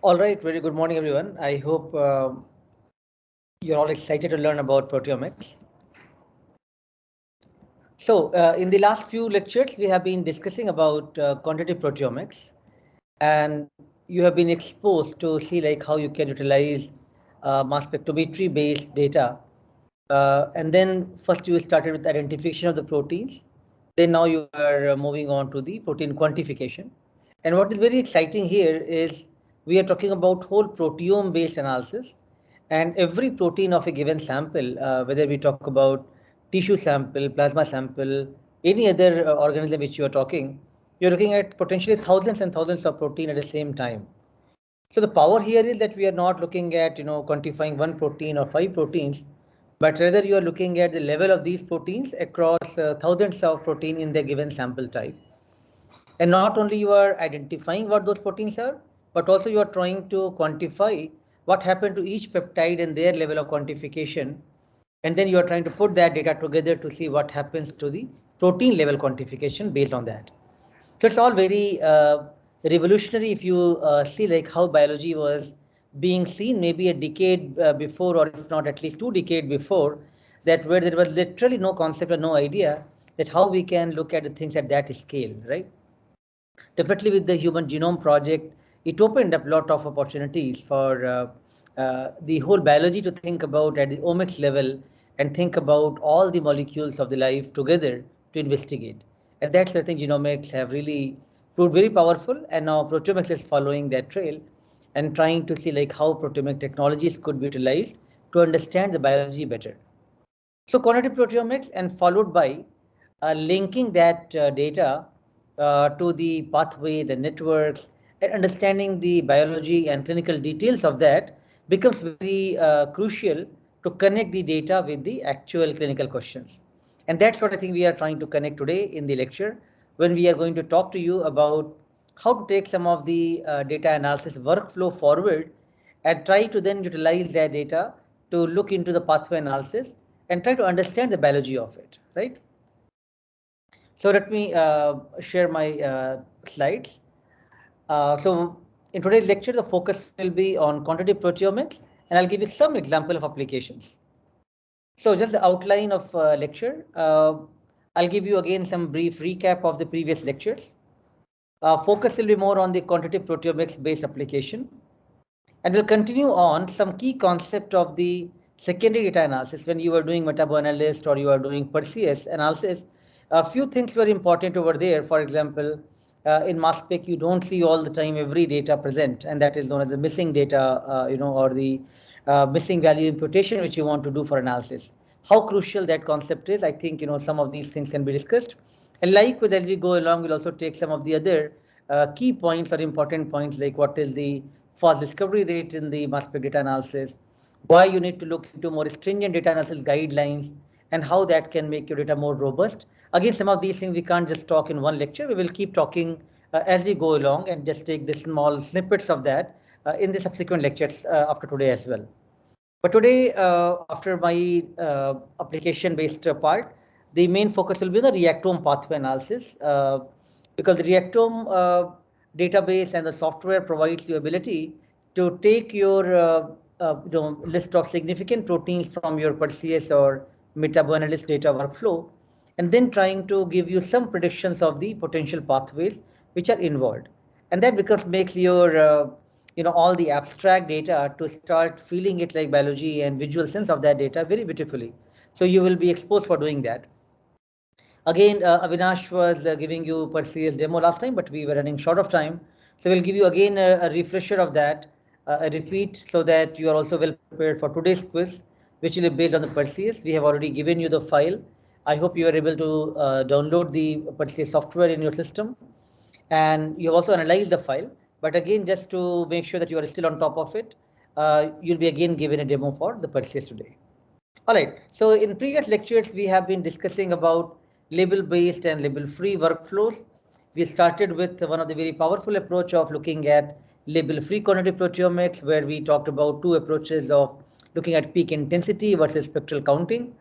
All right, very good morning, everyone. I hope you're all excited to learn about proteomics. So, in the last few lectures, we have been discussing about quantitative proteomics, and you have been exposed to see like how you can utilize mass spectrometry-based data. And then first you started with identification of the proteins. Then now you are moving on to the protein quantification. And what is very exciting here is we are talking about whole proteome-based analysis, and every protein of a given sample, whether we talk about tissue sample, plasma sample, any other organism which you are talking, you're looking at potentially thousands and thousands of protein at the same time. So the power here is that we are not looking at quantifying one protein or five proteins, but rather you are looking at the level of these proteins across thousands of protein in the given sample type. And not only you are identifying what those proteins are, but also you are trying to quantify what happened to each peptide and their level of quantification. And then you are trying to put that data together to see what happens to the protein level quantification based on that. So it's all very revolutionary if you see like how biology was being seen maybe a decade before, or if not at least 2 decades before, that where there was literally no concept or no idea that how we can look at the things at that scale, right? Definitely with the Human Genome Project, it opened up a lot of opportunities for the whole biology to think about at the omics level and think about all the molecules of the life together to investigate. And that's why I think genomics have really proved very powerful, and now proteomics is following that trail and trying to see like how proteomic technologies could be utilized to understand the biology better. So quantitative proteomics, and followed by linking that data to the pathway, the networks, and understanding the biology and clinical details of that becomes very crucial to connect the data with the actual clinical questions. And that's what I think we are trying to connect today in the lecture, when we are going to talk to you about how to take some of the data analysis workflow forward and try to then utilize that data to look into the pathway analysis and try to understand the biology of it, right? So let me share my slides. So in today's lecture, the focus will be on quantitative proteomics, and I'll give you some example of applications. So just the outline of lecture. I'll give you again some brief recap of the previous lectures. Focus will be more on the quantitative proteomics based application. And we'll continue on some key concept of the secondary data analysis. When you are doing metaboanalyst or you are doing Perseus analysis, a few things were important over there. For example, in mass spec, you don't see all the time every data present, and that is known as the missing data, or the missing value imputation, which you want to do for analysis. How crucial that concept is, I think some of these things can be discussed. And likewise, as we go along, we'll also take some of the other key points or important points, like what is the false discovery rate in the mass spec data analysis, why you need to look into more stringent data analysis guidelines, and how that can make your data more robust. Again, some of these things we can't just talk in one lecture. We will keep talking as we go along, and just take the small snippets of that in the subsequent lectures after today as well. But today, after my application-based part, the main focus will be the Reactome pathway analysis, because the Reactome database and the software provides the ability to take your list of significant proteins from your Perseus or metaboanalyst data workflow, and then trying to give you some predictions of the potential pathways which are involved. And that becomes makes your all the abstract data to start feeling it like biology and visual sense of that data very beautifully. So you will be exposed for doing that. Again, Avinash was giving you Perseus demo last time, but we were running short of time. So we'll give you again a refresher of that, a repeat, so that you are also well prepared for today's quiz, which will be based on the Perseus. We have already given you the file. I hope you are able to download the Perseus software in your system, and you also analyze the file. But again, just to make sure that you are still on top of it, you'll be again given a demo for the Perseus today. All right, so in previous lectures, we have been discussing about label-based and label-free workflows. We started with one of the very powerful approach of looking at label-free quantitative proteomics, where we talked about two approaches of looking at peak intensity versus spectral counting.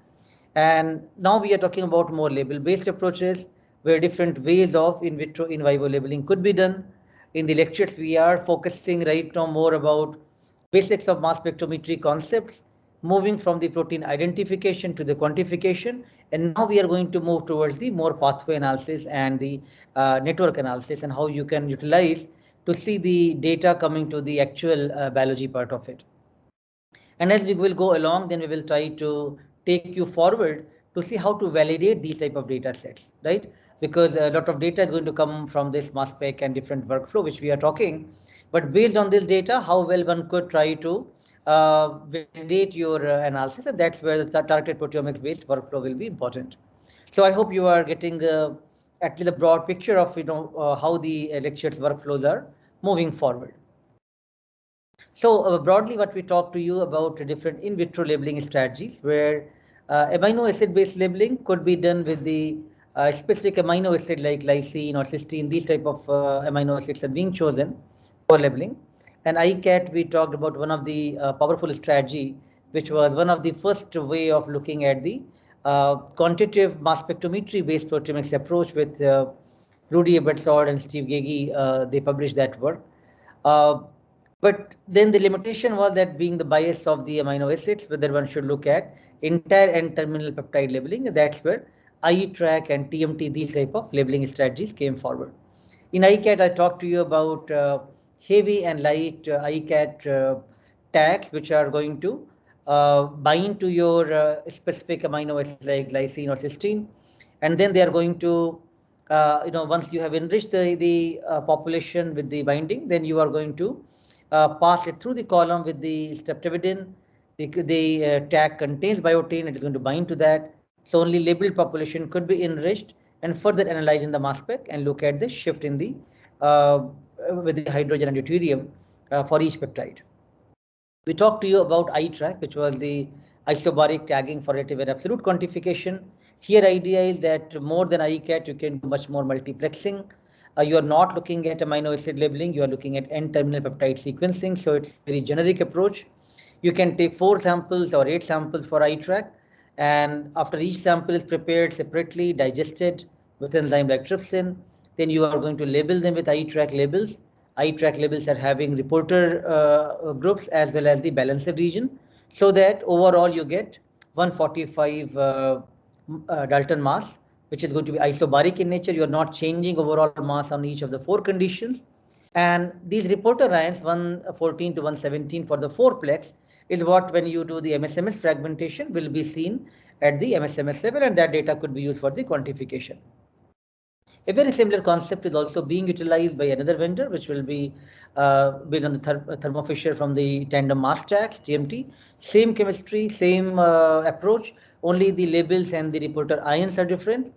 And now we are talking about more label-based approaches, where different ways of in vitro, in vivo labeling could be done. in the lectures, we are focusing right now more about basics of mass spectrometry concepts, moving from the protein identification to the quantification. And now we are going to move towards the more pathway analysis and the network analysis, and how you can utilize to see the data coming to the actual biology part of it. And as we will go along, then we will try to take you forward to see how to validate these type of data sets, right? Because a lot of data is going to come from this mass spec and different workflow which we are talking. But based on this data, how well one could try to validate your analysis, and that's where the targeted proteomics based workflow will be important. So I hope you are getting at least a broad picture of how the lectures workflows are moving forward. So broadly, what we talked to you about different in vitro labeling strategies, where amino acid based labeling could be done with the specific amino acid like lysine or cysteine. These type of amino acids are being chosen for labeling. And ICAT, we talked about one of the powerful strategy, which was one of the first way of looking at the quantitative mass spectrometry based proteomics approach with Rudy Ebertsord and Steve Gagey. They published that work. But then the limitation was that being the bias of the amino acids, whether one should look at entire N-terminal peptide labeling. That's where IE-TRAC and TMT, these type of labeling strategies came forward. In ICAT, I talked to you about heavy and light ICAT tags, which are going to bind to your specific amino acid like lysine or cysteine, and then they are going to once you have enriched the population with the binding, then you are going to pass it through the column with the streptavidin. The tag contains biotin, it is going to bind to that. So only labeled population could be enriched and further analyze in the mass spec and look at the shift in the with the hydrogen and deuterium for each peptide. We talked to you about IE-TRAC, which was the isobaric tagging for relative and absolute quantification. Here idea is that more than ICAT, you can do much more multiplexing. You are not looking at amino acid labeling, you are looking at N-terminal peptide sequencing. So it's a very generic approach. You can take 4 samples or 8 samples for IE-TRAC, and after each sample is prepared separately, digested with enzyme like trypsin, then you are going to label them with IE-TRAC labels. IE-TRAC labels are having reporter groups as well as the balanced region, so that overall you get 145 Dalton mass, which is going to be isobaric in nature. You are not changing overall mass on each of the 4 conditions. And these reporter ions, 114 to 117 for the 4-plex, is what, when you do the MSMS fragmentation, will be seen at the MSMS level, and that data could be used for the quantification. A very similar concept is also being utilized by another vendor, which will be built on the Thermo Fisher from the tandem mass tags, TMT. Same chemistry, same approach, only the labels and the reporter ions are different.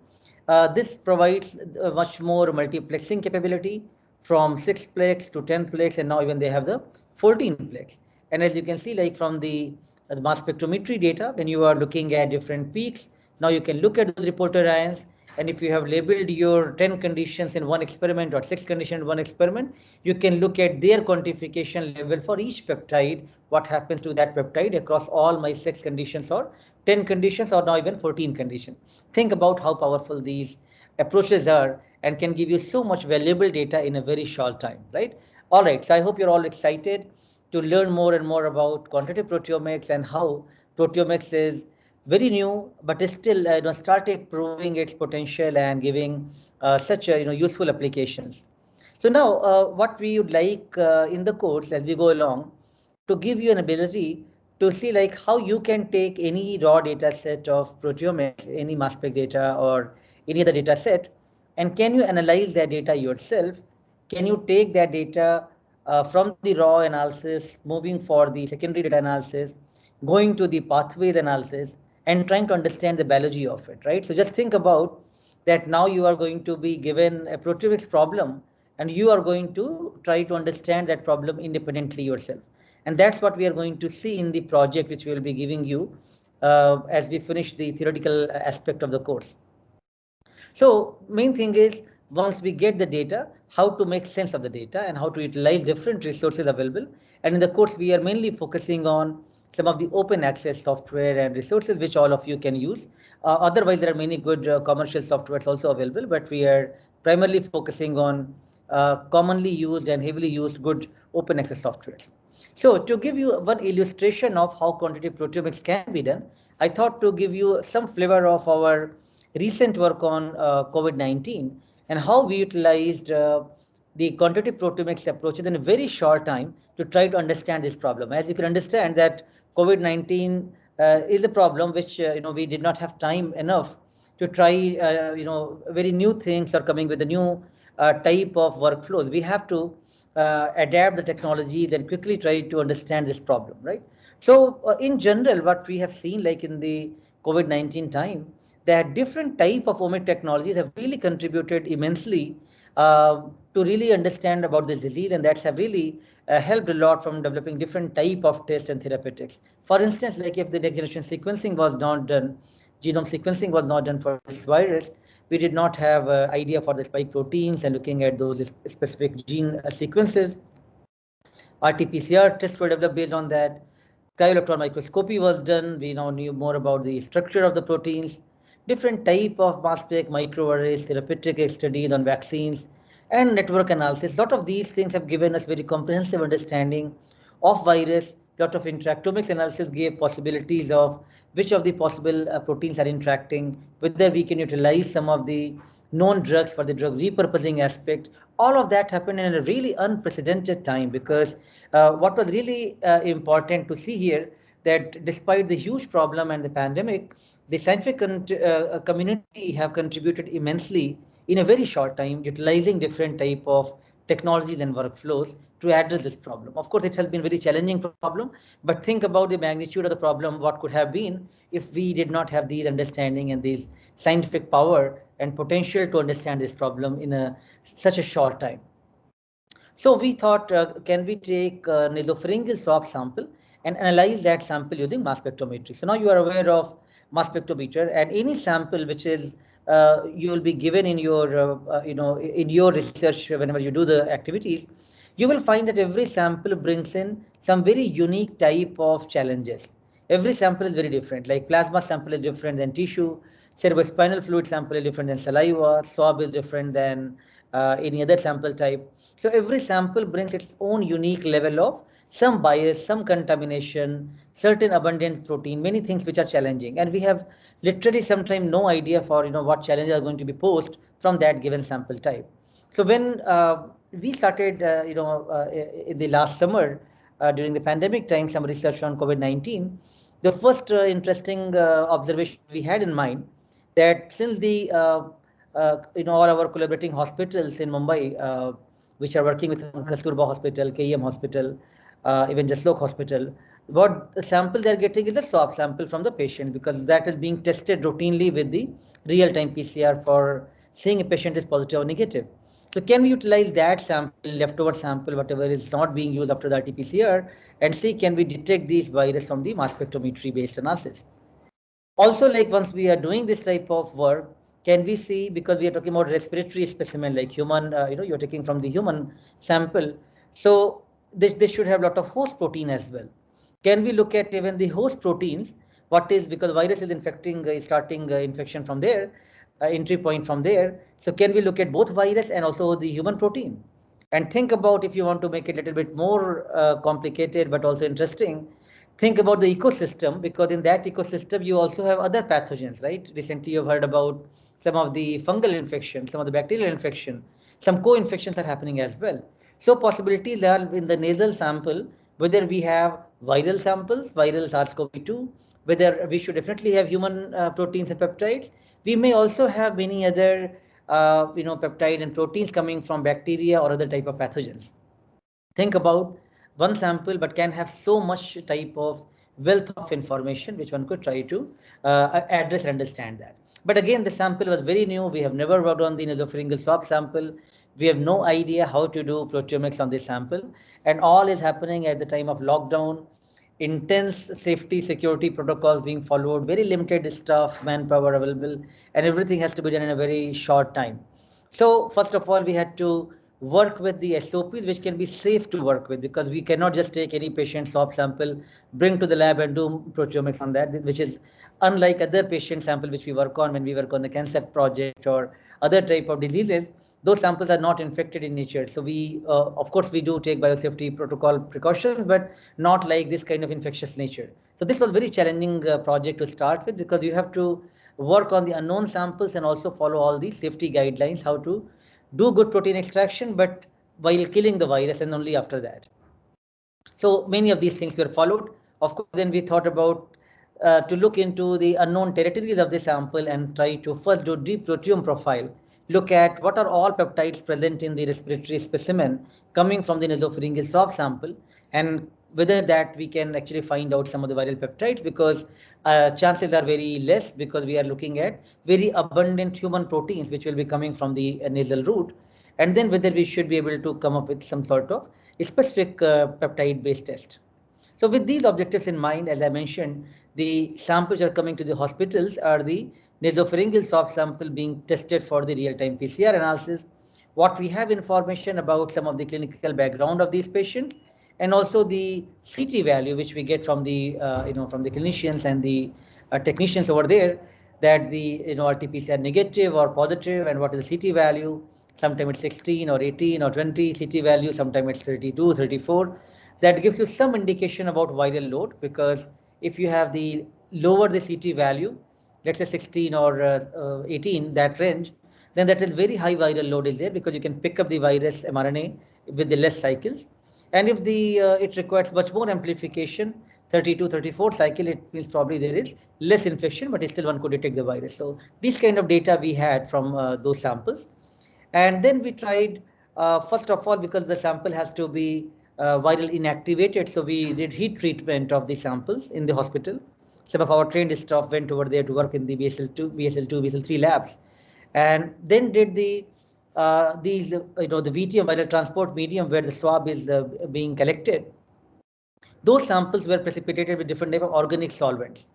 This provides a much more multiplexing capability from 6-plex to 10-plex, and now even they have the 14-plex. And as you can see, like from the mass spectrometry data, when you are looking at different peaks, now you can look at those reporter ions. And if you have labeled your 10 conditions in one experiment or 6 conditions in one experiment, you can look at their quantification level for each peptide, what happens to that peptide across all my 6 conditions or 10 conditions or now even 14 conditions. Think about how powerful these approaches are and can give you so much valuable data in a very short time, right? All right, so I hope you're all excited to learn more and more about quantitative proteomics and how proteomics is very new, but is still started proving its potential and giving such useful applications. So now what we would like in the course as we go along, to give you an ability to see like how you can take any raw data set of proteomics, any mass spec data or any other data set, and can you analyze that data yourself? Can you take that data from the raw analysis, moving for the secondary data analysis, going to the pathways analysis, and trying to understand the biology of it, right? So just think about that now you are going to be given a proteomics problem, and you are going to try to understand that problem independently yourself. And that's what we are going to see in the project, which we will be giving you as we finish the theoretical aspect of the course. So main thing is, once we get the data, how to make sense of the data and how to utilize different resources available. And in the course, we are mainly focusing on some of the open access software and resources which all of you can use. Otherwise, there are many good commercial softwares also available, but we are primarily focusing on commonly used and heavily used good open access softwares. So to give you one illustration of how quantitative proteomics can be done, I thought to give you some flavor of our recent work on COVID-19 and how we utilized the quantitative proteomics approaches in a very short time to try to understand this problem. As you can understand that COVID-19 is a problem which we did not have time enough to try very new things or coming with a new type of workflows. We have to adapt the technologies and quickly try to understand this problem, right? So in general, what we have seen like in the COVID-19 time, that different type of omic technologies have really contributed immensely to really understand about this disease, and that's have really helped a lot from developing different type of tests and therapeutics. For instance, like if the next generation sequencing was not done, genome sequencing was not done for this virus, we did not have an idea for the spike proteins and looking at those specific gene sequences. RT-PCR tests were developed based on that. Cryo-electron microscopy was done. We now knew more about the structure of the proteins. Different type of mass spec, microarrays, therapeutic studies on vaccines, and network analysis. A lot of these things have given us very comprehensive understanding of virus. A lot of interactomics analysis gave possibilities of which of the possible proteins are interacting, whether we can utilize some of the known drugs for the drug repurposing aspect. All of that happened in a really unprecedented time because what was really important to see here that despite the huge problem and the pandemic, the scientific community have contributed immensely in a very short time, utilizing different type of technologies and workflows to address this problem. Of course, it has been a very challenging problem, but think about the magnitude of the problem, what could have been if we did not have these understanding and these scientific power and potential to understand this problem in such a short time. So we thought, can we take a nasopharyngeal swab sample and analyze that sample using mass spectrometry? So now you are aware of mass spectrometer, and any sample which is you will be given in your in your research whenever you do the activities, you will find that every sample brings in some very unique type of challenges. Every sample is very different. Like plasma sample is different than tissue, cerebrospinal fluid sample is different than saliva, swab is different than any other sample type. So every sample brings its own unique level of some bias, some contamination, certain abundant protein, many things which are challenging. And we have literally sometimes no idea for what challenges are going to be posed from that given sample type. So when we started in the last summer during the pandemic time, some research on COVID-19, the first interesting observation we had in mind that since the all our collaborating hospitals in Mumbai, which are working with Kasturba Hospital, KEM Hospital, even Jaslok Hospital, what sample they're getting is a swab sample from the patient because that is being tested routinely with the real-time PCR for seeing a patient is positive or negative. So can we utilize that sample, leftover sample, whatever is not being used after the RT-PCR, and see can we detect these virus from the mass spectrometry-based analysis? Also, like once we are doing this type of work, can we see, because we are talking about respiratory specimen like human, you're taking from the human sample, so this should have a lot of host protein as well. Can we look at even the host proteins? What is, because virus is infecting, starting infection from there, entry point from there. So can we look at both virus and also the human protein? And think about, if you want to make it a little bit more complicated but also interesting, think about the ecosystem, because in that ecosystem you also have other pathogens, right? Recently you've heard about some of the fungal infections, some of the bacterial infection, some co-infections are happening as well. So possibilities are in the nasal sample, whether we have viral samples, viral SARS-CoV-2, whether we should definitely have human proteins and peptides. We may also have many other peptide and proteins coming from bacteria or other type of pathogens. Think about one sample, but can have so much type of wealth of information which one could try to address and understand that. But again, the sample was very new. We have never worked on the nasopharyngeal swab sample. We have no idea how to do proteomics on this sample, and all is happening at the time of lockdown. Intense safety security protocols being followed, very limited staff, manpower available, and everything has to be done in a very short time. So first of all, we had to work with the SOPs which can be safe to work with, because we cannot just take any patient swab sample, bring to the lab and do proteomics on that, which is unlike other patient sample which we work on when we work on the cancer project or other type of diseases. those samples are not infected in nature. So we, of course, we do take biosafety protocol precautions, but not like this kind of infectious nature. So this was very challenging project to start with, because you have to work on the unknown samples and also follow all the safety guidelines, how to do good protein extraction, but while killing the virus, and only after that. So many of these things were followed. Of course, then we thought about to look into the unknown territories of the sample and try to first do deep proteome profile, look at what are all peptides present in the respiratory specimen coming from the nasopharyngeal swab sample, and whether that we can actually find out some of the viral peptides, because chances are very less, because we are looking at very abundant human proteins which will be coming from the nasal route, and then whether we should be able to come up with some sort of specific peptide-based test. So with these objectives in mind, as I mentioned, the samples are coming to the hospitals are the nasopharyngeal swab sample being tested for the real-time PCR analysis. What we have information about some of the clinical background of these patients, and also the CT value which we get from the from the clinicians and the technicians over there, that the RT-PCR negative or positive, and what is the CT value. Sometimes it's 16 or 18 or 20 CT value, sometimes it's 32, 34. That gives you some indication about viral load, because if you have the lower the CT value, let's say 16 or 18, that range, then that is very high viral load is there, because you can pick up the virus mRNA with the less cycles. And if the it requires much more amplification, 32, 34 cycle, it means probably there is less infection, but still one could detect the virus. So these kind of data we had from those samples. And then we tried, first of all, because the sample has to be viral inactivated, so we did heat treatment of the samples in the hospital. Some of our trained staff went over there to work in the BSL2, BSL3 labs, and then did the these the VTM, viral transport medium, where the swab is being collected. Those samples were precipitated with different type of organic solvents.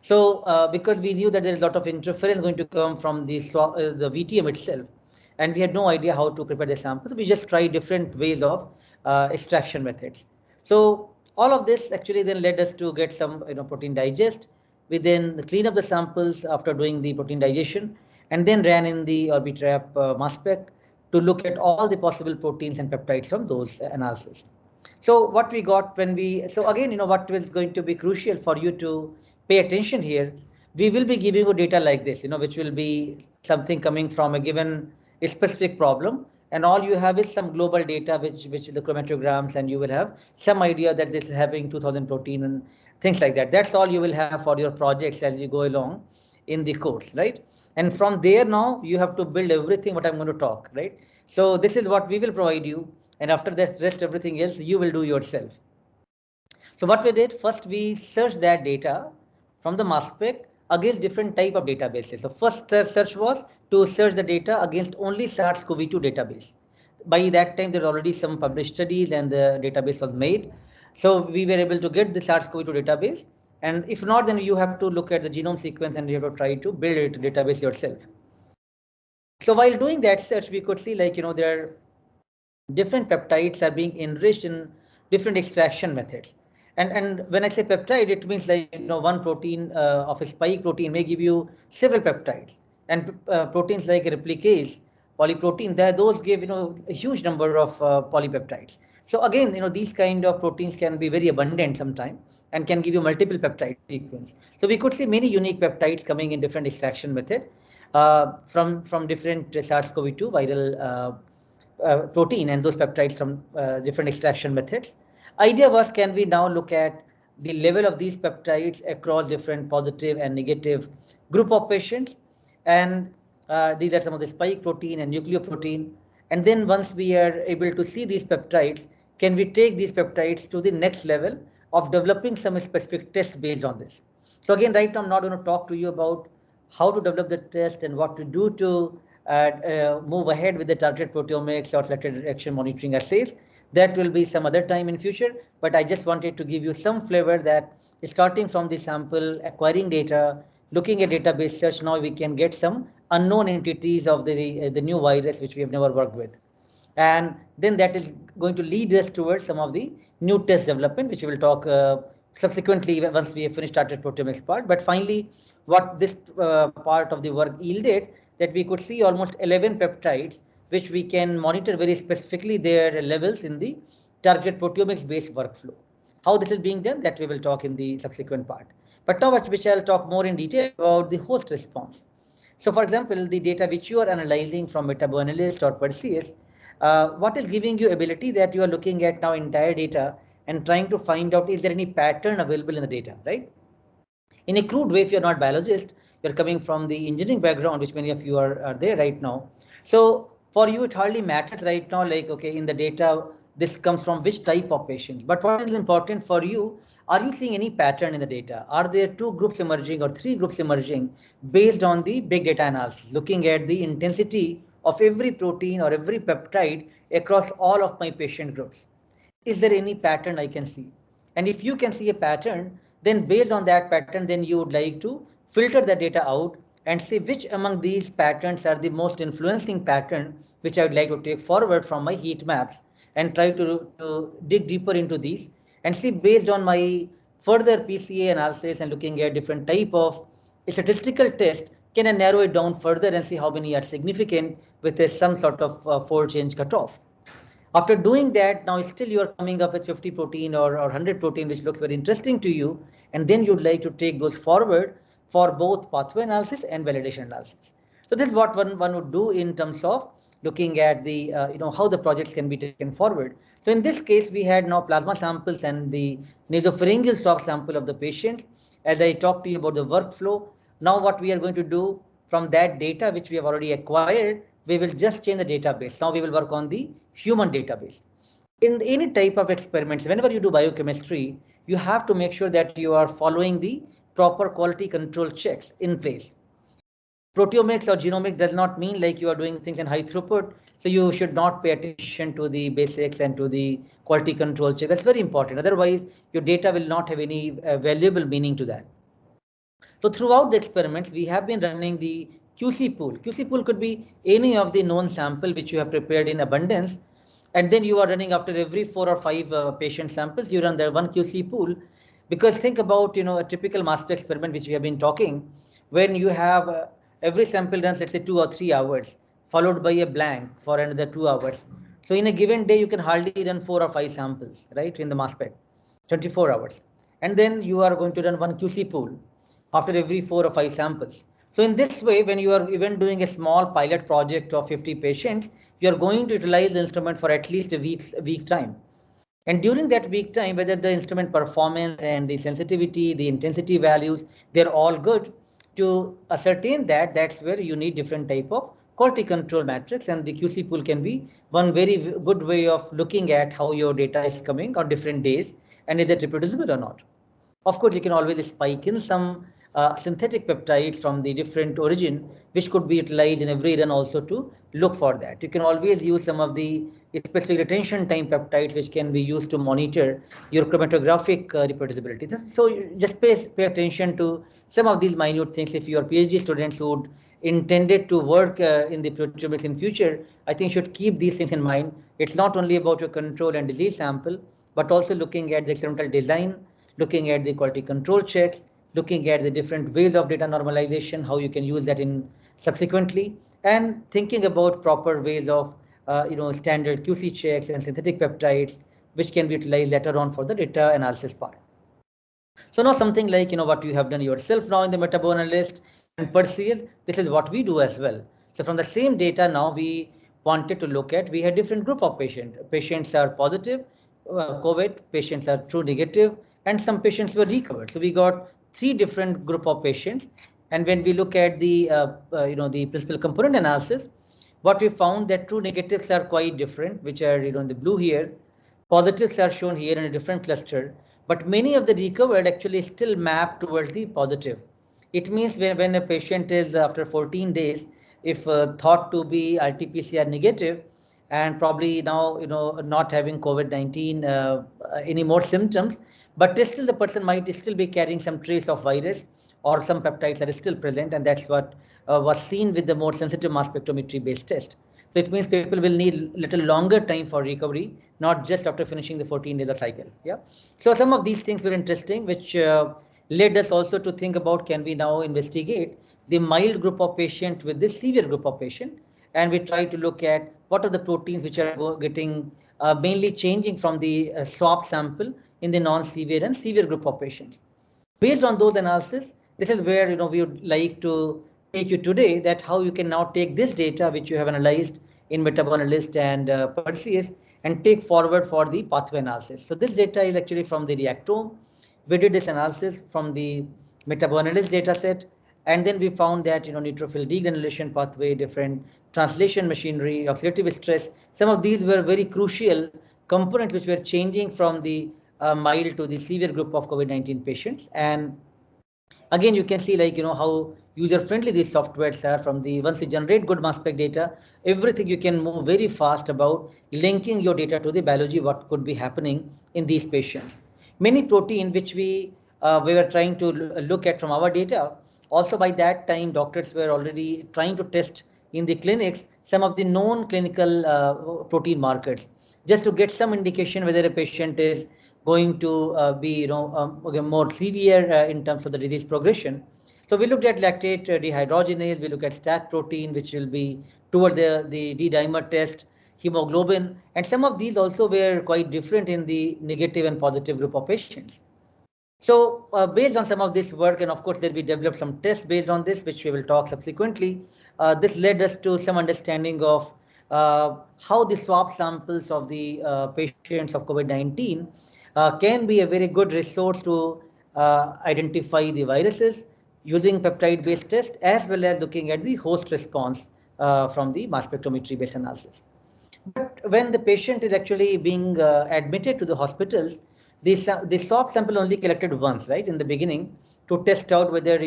So because we knew that there is a lot of interference going to come from the VTM itself, and we had no idea how to prepare the samples, we just tried different ways of extraction methods. So all of this actually then led us to get some protein digest. We then clean up the samples after doing the protein digestion, and then ran in the Orbitrap mass spec to look at all the possible proteins and peptides from those analyses. So what we got when we, so again, what is going to be crucial for you to pay attention here, we will be giving you data like this, which will be something coming from a given specific problem, and all you have is some global data, which is the chromatograms, and you will have some idea that this is having 2000 protein and things like that. That's all you will have for your projects as you go along in the course, right? And from there now you have to build everything what I'm going to talk, right? So this is what we will provide you, and after that, rest everything else you will do yourself. So what we did, first we searched that data from the mass spec against different type of databases. So first search was to search the data against only SARS-CoV-2 database. By that time, there were already some published studies and the database was made. So we were able to get the SARS-CoV-2 database. And if not, then you have to look at the genome sequence and you have to try to build a database yourself. So while doing that search, we could see there are different peptides are being enriched in different extraction methods. And when I say peptide, it means one protein of a spike protein may give you several peptides, and proteins like replicase, polyprotein, those give a huge number of polypeptides. So again, these kind of proteins can be very abundant sometimes and can give you multiple peptide sequence. So we could see many unique peptides coming in different extraction method from different SARS-CoV-2 viral protein and those peptides from different extraction methods. Idea was, can we now look at the level of these peptides across different positive and negative group of patients, and these are some of the spike protein and nucleoprotein. And then once we are able to see these peptides, can we take these peptides to the next level of developing some specific test based on this? So again, right now I'm not going to talk to you about how to develop the test and what to do to move ahead with the targeted proteomics or selected direction monitoring assays. That will be some other time in future, but I just wanted to give you some flavor that starting from the sample, acquiring data, looking at database search, now we can get some unknown entities of the new virus which we have never worked with. And then that is going to lead us towards some of the new test development, which we will talk subsequently once we have finished targeted proteomics part. But finally, what this part of the work yielded, that we could see almost 11 peptides which we can monitor very specifically their levels in the targeted proteomics-based workflow. How this is being done, that we will talk in the subsequent part. But now, which I'll talk more in detail about the host response. So, for example, the data which you are analyzing from MetaboAnalyst or Perseus, what is giving you ability that you are looking at now entire data and trying to find out is there any pattern available in the data, right? In a crude way, if you're not biologist, you're coming from the engineering background, which many of you are there right now. So for you, it hardly matters right now, like, okay, in the data, this comes from which type of patients. But what is important for you, are you seeing any pattern in the data? Are there two groups emerging or three groups emerging based on the big data analysis, looking at the intensity of every protein or every peptide across all of my patient groups? Is there any pattern I can see? And if you can see a pattern, then based on that pattern, then you would like to filter the data out and see which among these patterns are the most influencing pattern, which I would like to take forward from my heat maps and try to dig deeper into these and see based on my further PCA analysis and looking at different type of statistical test, can I narrow it down further and see how many are significant with some sort of fold change cutoff. After doing that, now still you are coming up with 50 protein or 100 protein, which looks very interesting to you. And then you'd like to take those forward for both pathway analysis and validation analysis. So this is what one would do in terms of looking at the, how the projects can be taken forward. So in this case, we had now plasma samples and the nasopharyngeal swab sample of the patients. As I talked to you about the workflow, now what we are going to do from that data, which we have already acquired, we will just change the database. Now we will work on the human database. In any type of experiments, whenever you do biochemistry, you have to make sure that you are following the proper quality control checks in place. Proteomics or genomics does not mean like you are doing things in high throughput. So you should not pay attention to the basics and to the quality control check. That's very important. Otherwise, your data will not have any valuable meaning to that. So throughout the experiments, we have been running the QC pool. QC pool could be any of the known sample which you have prepared in abundance. And then you are running after every 4 or 5 patient samples, you run the one QC pool. Because think about, a typical mass spec experiment, which we have been talking, when you have every sample runs, let's say 2 or 3 hours, followed by a blank for another 2 hours. So in a given day, you can hardly run 4 or 5 samples, right, in the mass spec, 24 hours. And then you are going to run one QC pool after every 4 or 5 samples. So in this way, when you are even doing a small pilot project of 50 patients, you are going to utilize the instrument for at least a week time. And during that week time, whether the instrument performance and the sensitivity, the intensity values, they're all good. To ascertain that, that's where you need different type of quality control metrics, and the QC pool can be one very good way of looking at how your data is coming on different days and is it reproducible or not. Of course, you can always spike in some synthetic peptides from the different origin, which could be utilized in every run also to look for that. You can always use some of the specific retention time peptides, which can be used to monitor your chromatographic reproducibility. So just pay attention to some of these minute things. If your PhD students would intended to work in the proteomics in future, I think should keep these things in mind. It's not only about your control and disease sample, but also looking at the experimental design, looking at the quality control checks, looking at the different ways of data normalization, how you can use that in subsequently, and thinking about proper ways of standard QC checks and synthetic peptides, which can be utilized later on for the data analysis part. So now something like what you have done yourself now in the MetaboAnalyst and Perseus, this is what we do as well. So from the same data now we wanted to look at, we had different group of patients. Patients are positive COVID, patients are true negative, and some patients were recovered. So we got 3 different group of patients. And when we look at the the principal component analysis, what we found that true negatives are quite different, which are in the blue here. Positives are shown here in a different cluster, but many of the recovered actually still map towards the positive. It means when a patient is after 14 days, if thought to be RT-PCR negative, and probably now not having COVID-19 any more symptoms, but still the person might still be carrying some trace of virus or some peptides that is still present, and that's what was seen with the more sensitive mass spectrometry based test. So it means people will need little longer time for recovery, not just after finishing the 14 days of cycle. Yeah. So some of these things were interesting, which led us also to think about, can we now investigate the mild group of patient with this severe group of patient, and we try to look at what are the proteins which are getting mainly changing from the swab sample in the non-severe and severe group of patients. Based on those analysis, this is where we would like to take you today, that how you can now take this data which you have analyzed in MetaboAnalyst and Perseus and take forward for the pathway analysis. So this data is actually from the Reactome. We did this analysis from the MetaboAnalyst data set, and then we found that neutrophil degranulation pathway, different translation machinery, oxidative stress, some of these were very crucial components which were changing from the mild to the severe group of COVID-19 patients. And again, you can see how user-friendly these softwares are. From the once you generate good mass spec data, everything you can move very fast about linking your data to the biology, what could be happening in these patients. Many protein which we were trying to look at from our data, also by that time doctors were already trying to test in the clinics some of the known clinical protein markers, just to get some indication whether a patient is going to be more severe in terms of the disease progression. So we looked at lactate dehydrogenase, we look at STAT protein, which will be toward the D-dimer test, hemoglobin, and some of these also were quite different in the negative and positive group of patients. So based on some of this work, and of course then we developed some tests based on this, which we will talk subsequently, this led us to some understanding of how the swab samples of the patients of COVID-19 can be a very good resource to identify the viruses using peptide-based test, as well as looking at the host response from the mass spectrometry-based analysis. But when the patient is actually being admitted to the hospitals, the swab sample only collected once, right, in the beginning, to test out whether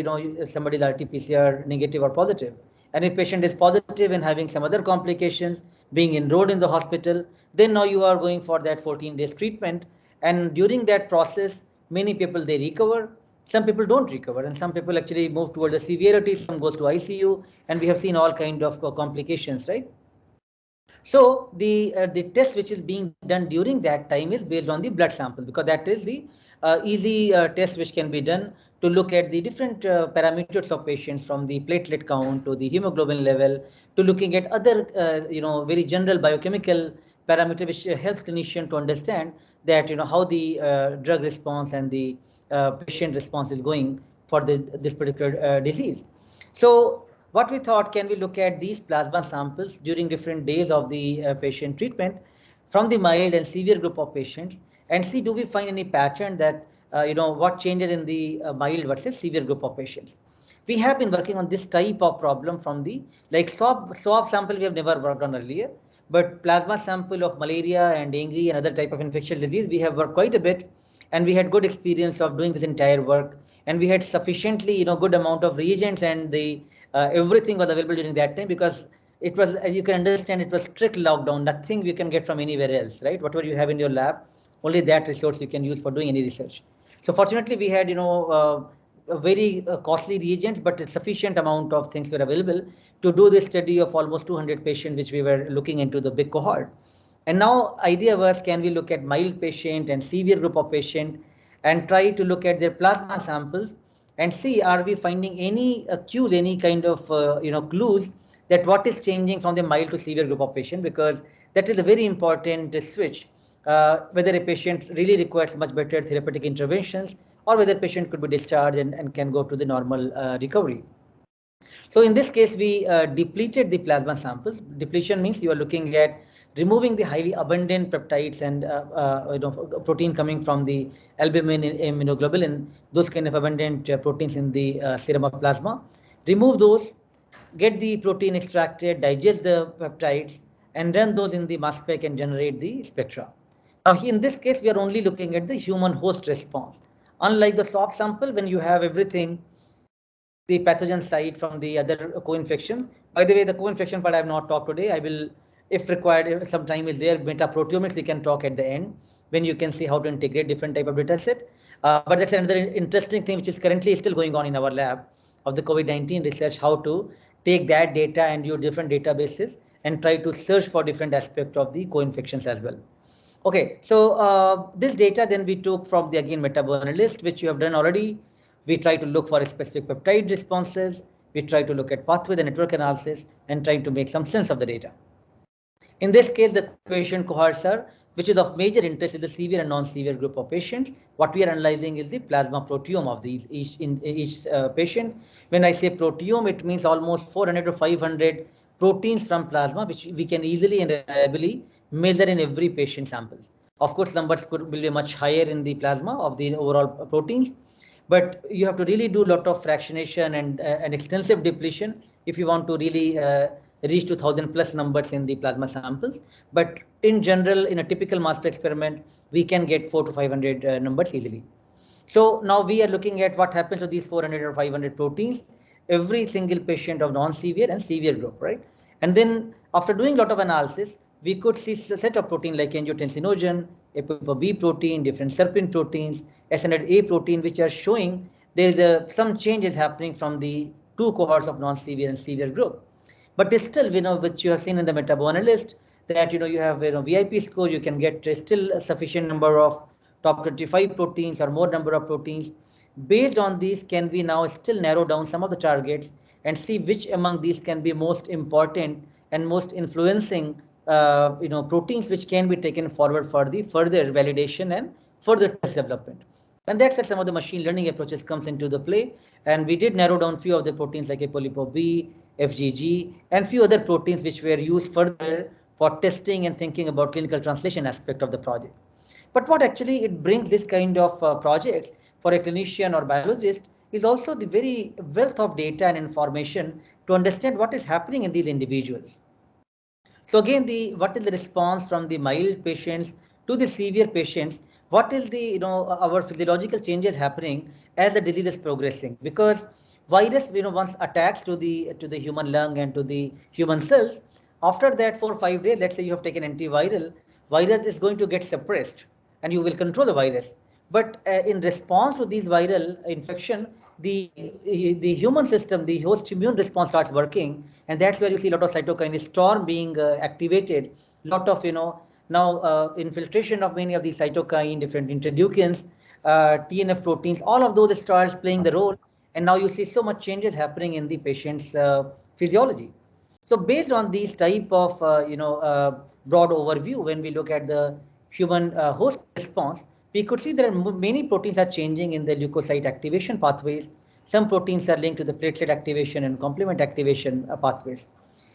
somebody is RT-PCR negative or positive. And if patient is positive and having some other complications, being enrolled in the hospital, then now you are going for that 14 days treatment. And during that process, many people, they recover. Some people don't recover, and some people actually move toward the severity. Some goes to ICU, and we have seen all kind of complications, right? So the test which is being done during that time is based on the blood sample, because that is the easy test which can be done to look at the different parameters of patients, from the platelet count to the hemoglobin level, to looking at other very general biochemical parameter, which helps clinician to understand that how the drug response and the patient response is going for this particular disease. So what we thought, can we look at these plasma samples during different days of the patient treatment from the mild and severe group of patients, and see, do we find any pattern that what changes in the mild versus severe group of patients. We have been working on this type of problem from the swab sample we have never worked on earlier, but plasma sample of malaria and dengue and other type of infectious disease we have worked quite a bit, and we had good experience of doing this entire work, and we had sufficiently good amount of reagents, and the everything was available during that time, because it was, as you can understand, it was strict lockdown. Nothing you can get from anywhere else, right? Whatever you have in your lab, only that resource you can use for doing any research. So fortunately, we had a very costly reagents, but a sufficient amount of things were available to do this study of almost 200 patients, which we were looking into the big cohort. And now idea was, can we look at mild patient and severe group of patient and try to look at their plasma samples and see, are we finding any cues, any kind of clues that what is changing from the mild to severe group of patient, because that is a very important switch, whether a patient really requires much better therapeutic interventions, or whether patient could be discharged and can go to the normal recovery. So in this case, we depleted the plasma samples. Depletion means you are looking at removing the highly abundant peptides and protein coming from the albumin, immunoglobulin, those kind of abundant proteins in the serum of plasma. Remove those, get the protein extracted, digest the peptides, and run those in the mass spec and generate the spectra. Now, in this case, we are only looking at the human host response. Unlike the swab sample, when you have everything, the pathogen side from the other co-infection. By the way, the co-infection part I have not talked today. I will, if required, if some time is there, metaproteomics we can talk at the end, when you can see how to integrate different type of data set. But that's another interesting thing which is currently still going on in our lab of the COVID-19 research, how to take that data and use different databases and try to search for different aspects of the co-infections as well. Okay, so this data then we took from the, again, MetaboAnalyst, which you have done already. We try to look for specific peptide responses. We try to look at pathway, the network analysis, and trying to make some sense of the data. In this case, the patient cohorts are, which is of major interest in the severe and non-severe group of patients. What we are analyzing is the plasma proteome of these each patient. When I say proteome, it means almost 400 to 500 proteins from plasma, which we can easily and reliably measure in every patient samples. Of course, numbers will be much higher in the plasma of the overall proteins, but you have to really do a lot of fractionation and an extensive depletion if you want to really reach 2000 plus numbers in the plasma samples. But in general, in a typical mass spec experiment, we can get 4 to 500 numbers easily. So now we are looking at what happens to these 400 or 500 proteins, every single patient of non-severe and severe group, right? And then after doing a lot of analysis, we could see a set of protein like angiotensinogen, ApoB protein, different serpin proteins, SNA protein, which are showing there is some changes happening from the two cohorts of non-severe and severe group. But still, which you have seen in the metaboanalyst, that you have VIP score, you can get still a sufficient number of top 25 proteins or more number of proteins. Based on these, can we now still narrow down some of the targets and see which among these can be most important and most influencing proteins which can be taken forward for the further validation and further test development. And that's where some of the machine learning approaches comes into the play. And we did narrow down few of the proteins like apolipo-B, FGG, and few other proteins which were used further for testing and thinking about clinical translation aspect of the project. But what actually it brings this kind of projects for a clinician or biologist is also the very wealth of data and information to understand what is happening in these individuals. So again, what is the response from the mild patients to the severe patients? What is the our physiological changes happening as the disease is progressing? Because virus once attacks to the human lung and to the human cells, after that 4 or 5 days, let's say you have taken antiviral, virus is going to get suppressed and you will control the virus. But in response to these viral infection, the human system, the host immune response starts working, and that's where you see a lot of cytokine storm being activated. A lot of now infiltration of many of these cytokine, different interleukins, TNF proteins, all of those starts playing the role, and now you see so much changes happening in the patient's physiology. So based on these type of broad overview, when we look at the human host response, we could see there are many proteins are changing in the leukocyte activation pathways. Some proteins are linked to the platelet activation and complement activation pathways.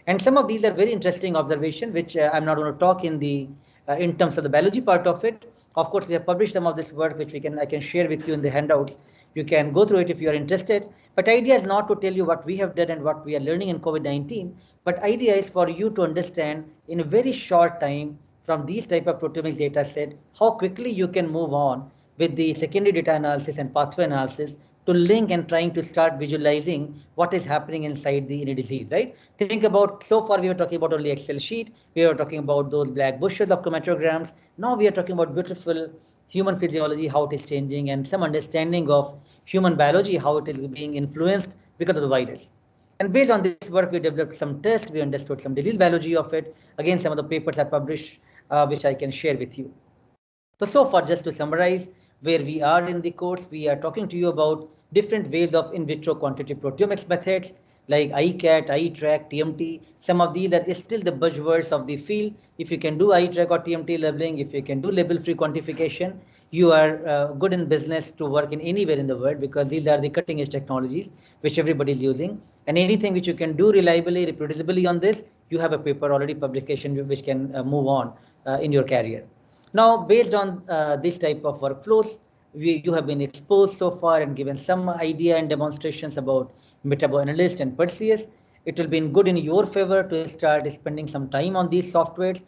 And some of these are very interesting observation, which I'm not going to talk in terms of the biology part of it. Of course, we have published some of this work, which I can share with you in the handouts. You can go through it if you are interested. But idea is not to tell you what we have done and what we are learning in COVID-19. But idea is for you to understand in a very short time from these type of proteomics data set, how quickly you can move on with the secondary data analysis and pathway analysis to link and trying to start visualizing what is happening inside the disease, right? Think about, so far we were talking about only Excel sheet, we were talking about those black bushes of chromatograms. Now we are talking about beautiful human physiology, how it is changing, and some understanding of human biology, how it is being influenced because of the virus. And based on this work, we developed some tests, we understood some disease biology of it. Again, some of the papers are published, which I can share with you. So far, just to summarize where we are in the course, we are talking to you about different ways of in vitro quantitative proteomics methods like ICAT, iTrack, TMT. Some of these are still the buzzwords of the field. If you can do iTrack or TMT labeling, if you can do label-free quantification, you are good in business to work in anywhere in the world, because these are the cutting-edge technologies which everybody is using. And anything which you can do reliably, reproducibly on this, you have a paper already publication which can move on in your career. Now, based on this type of workflows, you have been exposed so far and given some idea and demonstrations about metaboanalyst and Perseus. It will be good in your favor to start spending some time on these softwares,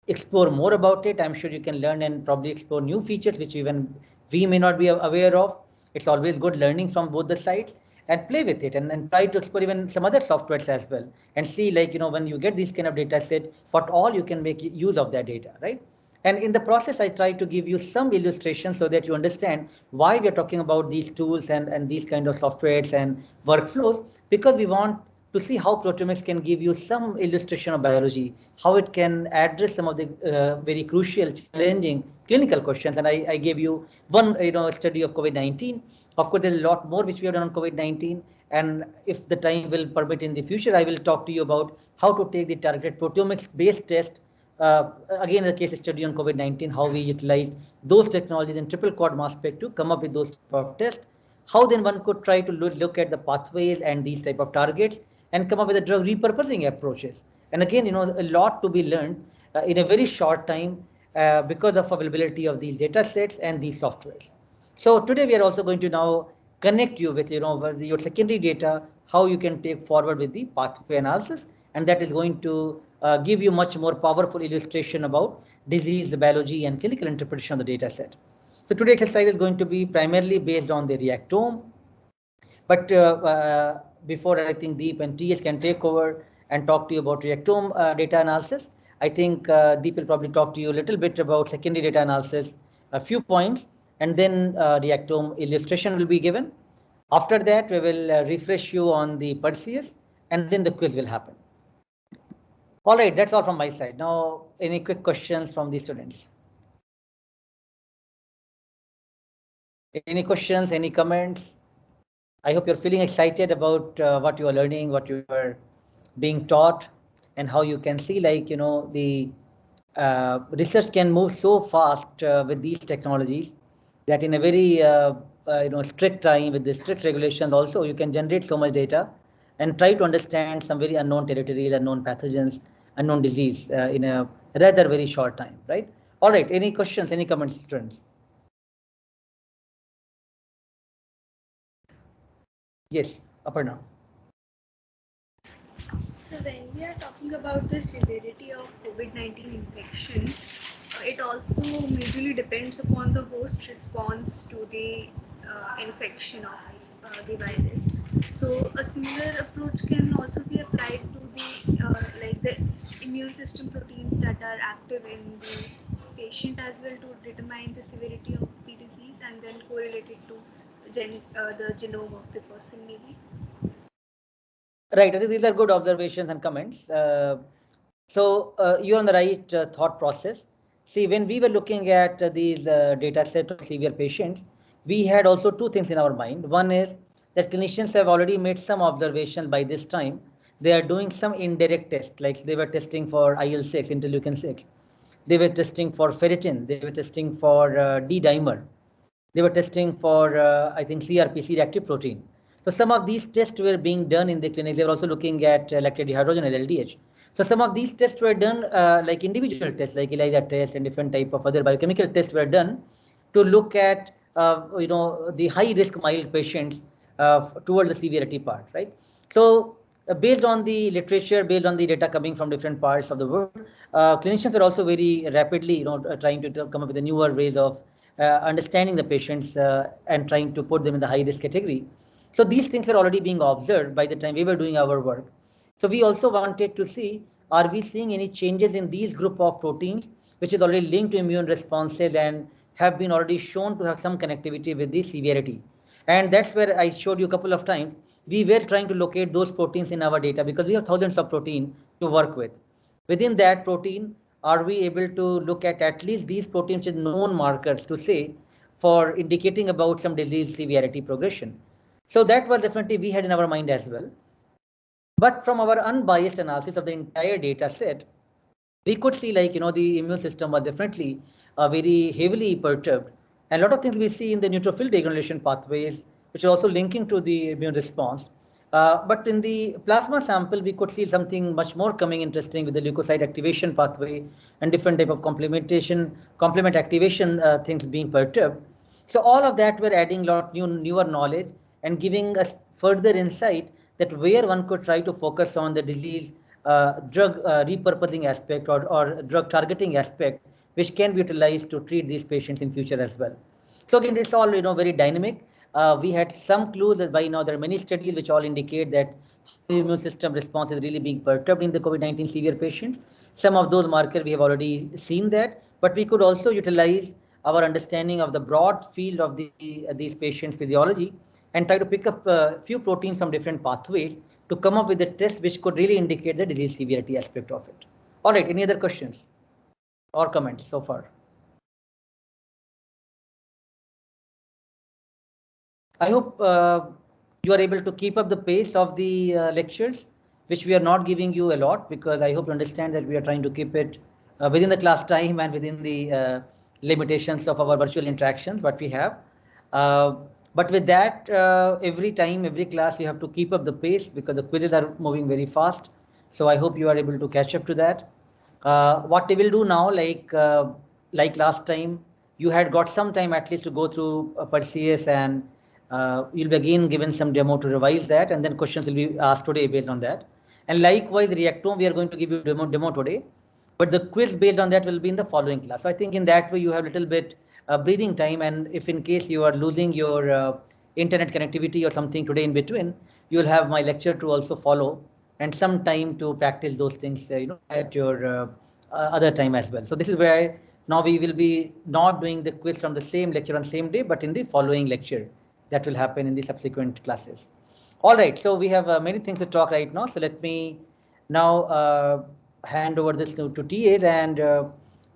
explore more about it. I'm sure you can learn and probably explore new features which even we may not be aware of. It's always good learning from both the sides and play with it, and try to explore even some other softwares as well, and see, like, when you get these kind of data set, what all you can make use of that data, right? And in the process, I try to give you some illustrations so that you understand why we are talking about these tools and these kind of softwares and workflows, because we want to see how proteomics can give you some illustration of biology, how it can address some of the very crucial, challenging clinical questions. And I gave you one study of COVID-19. Of course, there's a lot more which we have done on COVID-19. And if the time will permit in the future, I will talk to you about how to take the targeted proteomics-based test again, the case study on COVID-19, how we utilized those technologies in triple quad mass spec to come up with those type of tests. How then one could try to look at the pathways and these type of targets and come up with a drug repurposing approaches. And again, a lot to be learned in a very short time because of availability of these data sets and these softwares. So today we are also going to now connect you with your secondary data, how you can take forward with the pathway analysis, and that is going to give you much more powerful illustration about disease biology and clinical interpretation of the data set. So today's exercise is going to be primarily based on the Reactome, but before I think Deep and TS can take over and talk to you about Reactome data analysis, I think Deep will probably talk to you a little bit about secondary data analysis, a few points, and then Reactome illustration will be given. After that, we will refresh you on the Perseus, and then the quiz will happen. All right, that's all from my side. Now, any quick questions from the students? Any questions, any comments? I hope you're feeling excited about what you are learning, what you are being taught, and how you can see the research can move so fast with these technologies that in a very strict time with the strict regulations also you can generate so much data and try to understand some very unknown territories, unknown pathogens, unknown disease in a rather very short time, right? All right, any questions, any comments, students? Yes, Aparna. So when we are talking about the severity of COVID-19 infection, it also majorly depends upon the host response to the infection of the virus. So a similar approach can also be applied to the immune system proteins that are active in the patient as well to determine the severity of the disease and then correlate it to the genome of the person maybe. Right, I think these are good observations and comments. So you're on the right thought process. See, when we were looking at these data set of severe patients, we had also two things in our mind. One is that clinicians have already made some observations by this time. They are doing some indirect tests, like they were testing for IL-6, interleukin-6. They were testing for ferritin. They were testing for D-dimer. They were testing for, I think, CRP, reactive protein. So some of these tests were being done in the clinics. They were also looking at lactate dehydrogenase, LDH. So some of these tests were done like individual tests, like ELISA test and different type of other biochemical tests were done to look at, the high risk mild patients toward the severity part, right? So based on the literature, based on the data coming from different parts of the world, clinicians are also very rapidly, trying to come up with the newer ways of understanding the patients and trying to put them in the high risk category. So these things are already being observed by the time we were doing our work. So we also wanted to see, are we seeing any changes in these group of proteins, which is already linked to immune responses and have been already shown to have some connectivity with the severity. And that's where I showed you a couple of times. We were trying to locate those proteins in our data because we have thousands of protein to work with. Within that protein, are we able to look at least these proteins with known markers to say for indicating about some disease severity progression? So that was definitely we had in our mind as well. But from our unbiased analysis of the entire data set, we could see the immune system was definitely very heavily perturbed. And a lot of things we see in the neutrophil degranulation pathways, which are also linking to the immune response. But in the plasma sample, we could see something much more coming interesting with the leukocyte activation pathway and different type of complement activation things being perturbed. So all of that were adding a lot newer knowledge and giving us further insight that where one could try to focus on the disease drug repurposing aspect or drug targeting aspect, which can be utilized to treat these patients in future as well. So again, it's all very dynamic. We had some clues that by now there are many studies which all indicate that the immune system response is really being perturbed in the COVID-19 severe patients. Some of those markers we have already seen that, but we could also utilize our understanding of the broad field of these patients' physiology and try to pick up a few proteins from different pathways to come up with a test which could really indicate the disease severity aspect of it. All right, any other questions or comments so far? I hope you are able to keep up the pace of the lectures, which we are not giving you a lot because I hope you understand that we are trying to keep it within the class time and within the limitations of our virtual interactions, what we have. But with that, every time, every class, you have to keep up the pace because the quizzes are moving very fast. So I hope you are able to catch up to that. What we will do now, like last time, you had got some time at least to go through Perseus, and you'll be again given some demo to revise that, and then questions will be asked today based on that. And likewise, Reactome, we are going to give you demo today, but the quiz based on that will be in the following class. So I think in that way you have a little bit breathing time, and if in case you are losing your internet connectivity or something today in between, you will have my lecture to also follow and some time to practice those things at your other time as well. So this is where now we will be not doing the quiz from the same lecture on same day, but in the following lecture that will happen in the subsequent classes. All right, so we have many things to talk right now. So let me now hand over this to TAs, and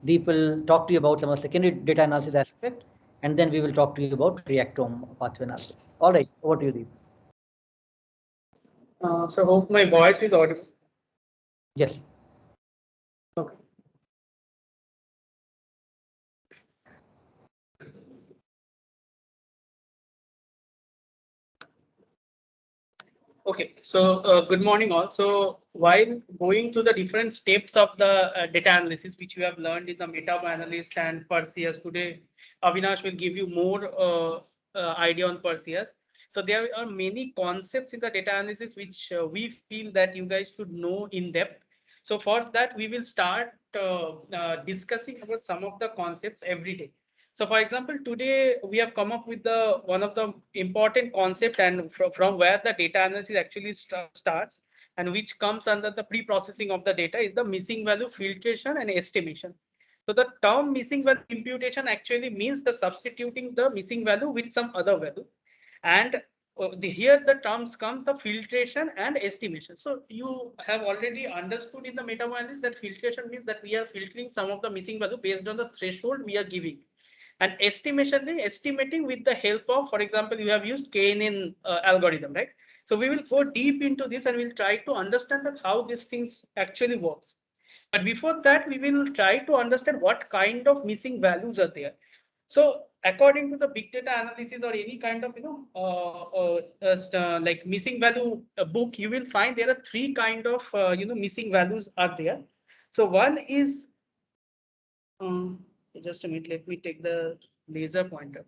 Deep will talk to you about some of the secondary data analysis aspect, and then we will talk to you about Reactome pathway analysis. All right, over to you, Deep. So hope my voice is audible. Yes. Okay. Okay, so good morning all. So while going through the different steps of the data analysis, which you have learned in the meta-analyst and Perseus, today Avinash will give you more idea on Perseus. So there are many concepts in the data analysis which we feel that you guys should know in depth. So for that, we will start discussing about some of the concepts every day. So for example, today we have come up with the one of the important concept, and from where the data analysis actually starts and which comes under the pre-processing of the data is the missing value filtration and estimation. So the term missing value imputation actually means the substituting the missing value with some other value. And here the terms come the filtration and estimation. So you have already understood in the meta analysis that filtration means that we are filtering some of the missing value based on the threshold we are giving. And estimation is estimating with the help of, for example, you have used KNN algorithm, right? So we will go deep into this and we'll try to understand that how these things actually works. But before that, we will try to understand what kind of missing values are there. So according to the big data analysis or any kind of like missing value book, you will find there are three kind of missing values are there. So one is just a minute, let me take the laser pointer.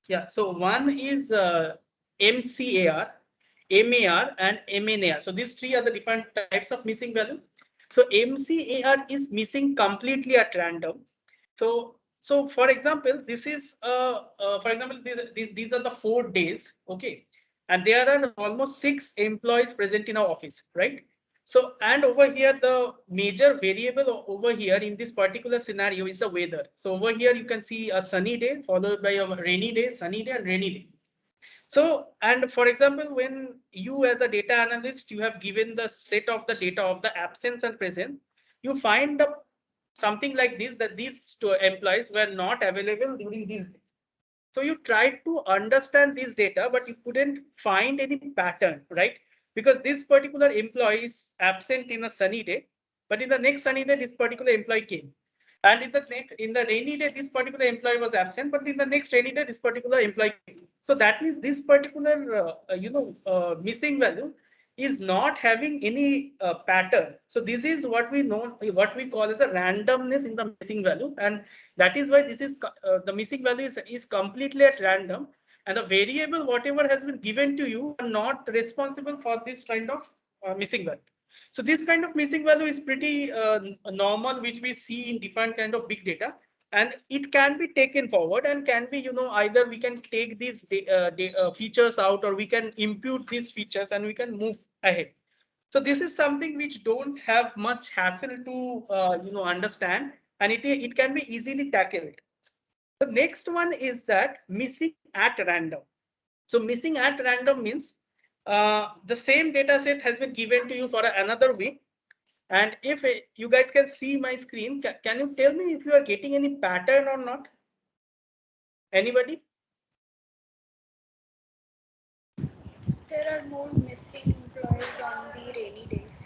Yeah, so one is MCAR, MAR, and MNAR. So these three are the different types of missing value. So MCAR is missing completely at random. So for example, this is for example, these are the 4 days, okay, and there are almost 6 employees present in our office, right? So, and over here, the major variable over here in this particular scenario is the weather. So over here, you can see a sunny day followed by a rainy day, sunny day, and rainy day. So, and for example, when you as a data analyst, you have given the set of the data of the absence and present, you find something like this, that these 2 employees were not available during these days. So you tried to understand this data, but you couldn't find any pattern, right? Because this particular employee is absent in a sunny day, but in the next sunny day, this particular employee came. And in the rainy day, this particular employee was absent, but in the next rainy day, this particular employee came. So that means this particular, missing value is not having any pattern. So this is what we know, what we call as a randomness in the missing value, and that is why this is the missing value is completely at random, and the variable whatever has been given to you are not responsible for this kind of missing value. So this kind of missing value is pretty normal, which we see in different kind of big data, and it can be taken forward and can be, either we can take these features out, or we can impute these features and we can move ahead. So this is something which don't have much hassle to understand, and it can be easily tackled. The next one is that missing at random. So missing at random means the same data set has been given to you for another week. And if you guys can see my screen, can you tell me if you are getting any pattern or not? Anybody? There are more missing employees employees on the rainy days?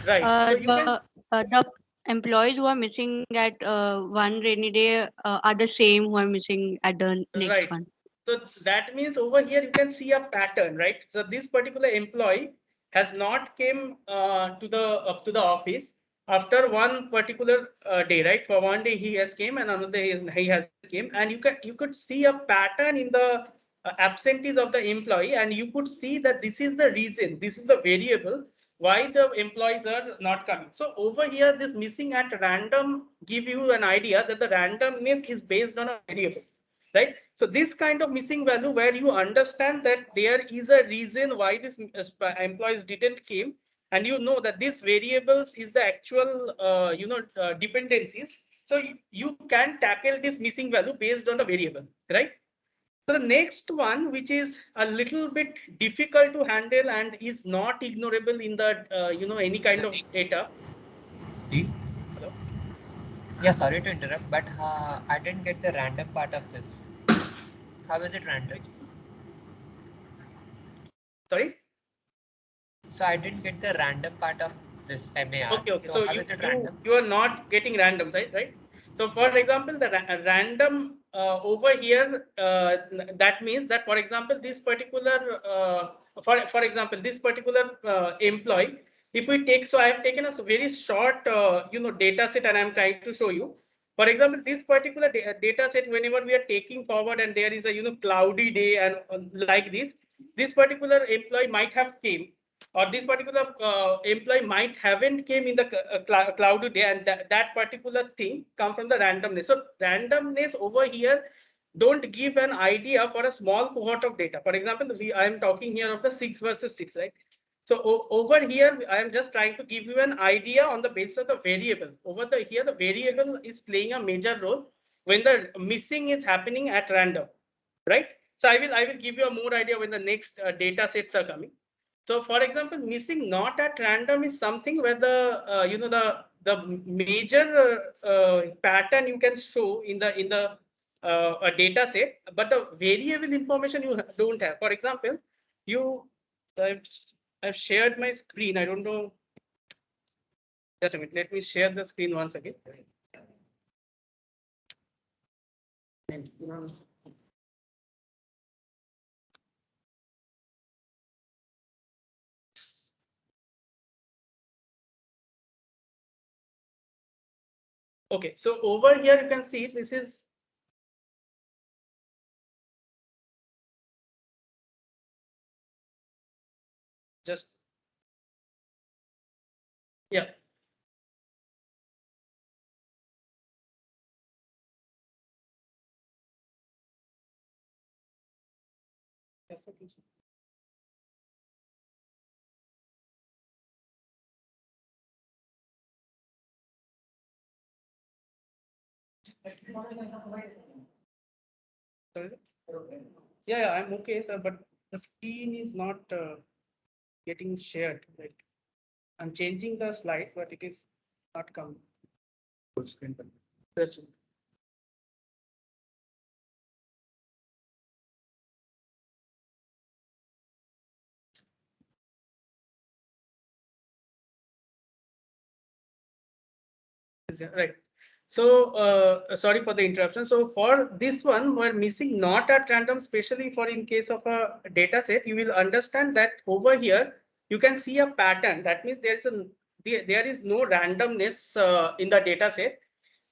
Right. So you can. The employees who are missing at one rainy day are the same who are missing at the next Right. one. So that means over here you can see a pattern, right? So this particular employee has not came to the office after one particular day, right? For one day he has came and another day he hasn't came, and you could see a pattern in the absentees of the employee, and you could see that this is the reason, this is the variable why the employees are not coming. So over here, this missing at random give you an idea that the randomness is based on a variable, right? So this kind of missing value where you understand that there is a reason why this employees didn't came, and you know that this variables is the actual dependencies. So you can tackle this missing value based on the variable, right? So the next one, which is a little bit difficult to handle and is not ignorable in the any kind of data. Hello? Yeah, sorry to interrupt, but I didn't get the random part of this. How is it random? Sorry. So I didn't get the random part of this MAR. Okay. So how you is it you random? you are not getting random, right? So for example, the random over here, that means that, for example, this particular for example, this particular employee, if we take, so I have taken a very short data set and I am trying to show you. For example, this particular data set, whenever we are taking forward and there is a cloudy day and like this particular employee might have came, or this particular employee might haven't came in the cloudy day, and that particular thing come from the randomness. So randomness over here don't give an idea for a small cohort of data. For example, I am talking here of the 6 versus 6, right? So over here, I am just trying to give you an idea on the basis of the variable. Over here, the variable is playing a major role when the missing is happening at random, right? So I will give you a more idea when the next data sets are coming. So for example, missing not at random is something where the the major pattern you can show in the a data set, but the variable information you don't have. For example, you I've shared my screen. I don't know. Just a minute. Let me share the screen once again. Okay, so over here you can see this is just, yeah. Yes, okay. Sorry? Yeah, I'm okay, sir, but the screen is not getting shared. Right? I'm changing the slides, but it is not coming. Full screen. Yes. Right. So sorry for the interruption. So for this one, we're missing not at random, especially for in case of a data set, you will understand that over here you can see a pattern. That means there is no randomness in the data set.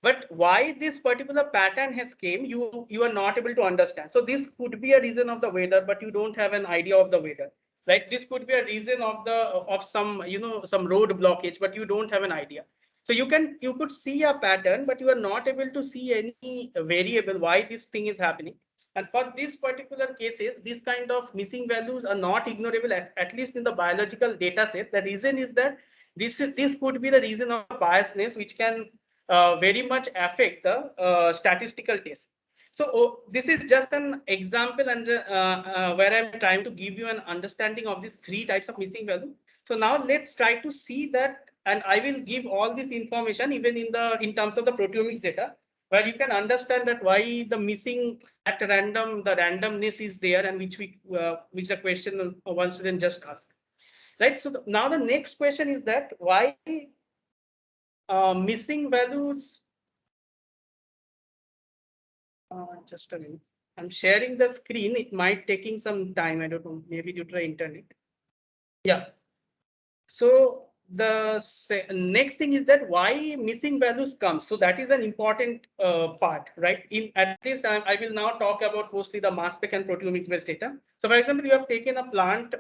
But why this particular pattern has came, you are not able to understand. So this could be a reason of the weather, but you don't have an idea of the weather. Like this could be a reason of some some road blockage, but you don't have an idea. So you could see a pattern, but you are not able to see any variable why this thing is happening. And for these particular cases, this kind of missing values are not ignorable, at least in the biological data set. The reason is that this could be the reason of biasness, which can very much affect the statistical test. So this is just an example, and where I'm trying to give you an understanding of these three types of missing value. So now let's try to see that, and I will give all this information even in terms of the proteomics data, where you can understand that why the missing at random, the randomness is there, and which the question one student just asked. right? So now the next question is that why missing values. Just a minute. I'm sharing the screen. It might taking some time. I don't know. Maybe due to the internet. Yeah. So the next thing is that why missing values come. So that is an important part, right? In at least I will now talk about mostly the mass spec and proteomics based data. So for example, you have taken a plant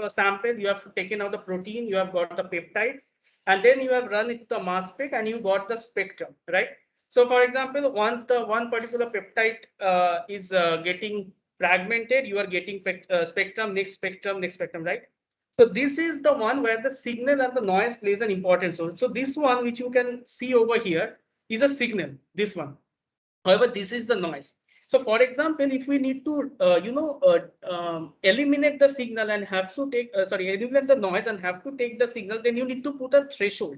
sample, you have taken out the protein, you have got the peptides, and then you have run it the mass spec and you got the spectrum, right? So for example, once the one particular peptide is getting fragmented, you are getting spectrum, next spectrum, right? So this is the one where the signal and the noise plays an important role. So this one, which you can see over here, is a signal, this one. However, this is the noise. So for example, if we need to, eliminate the signal and have to take, eliminate the noise and have to take the signal, then you need to put a threshold.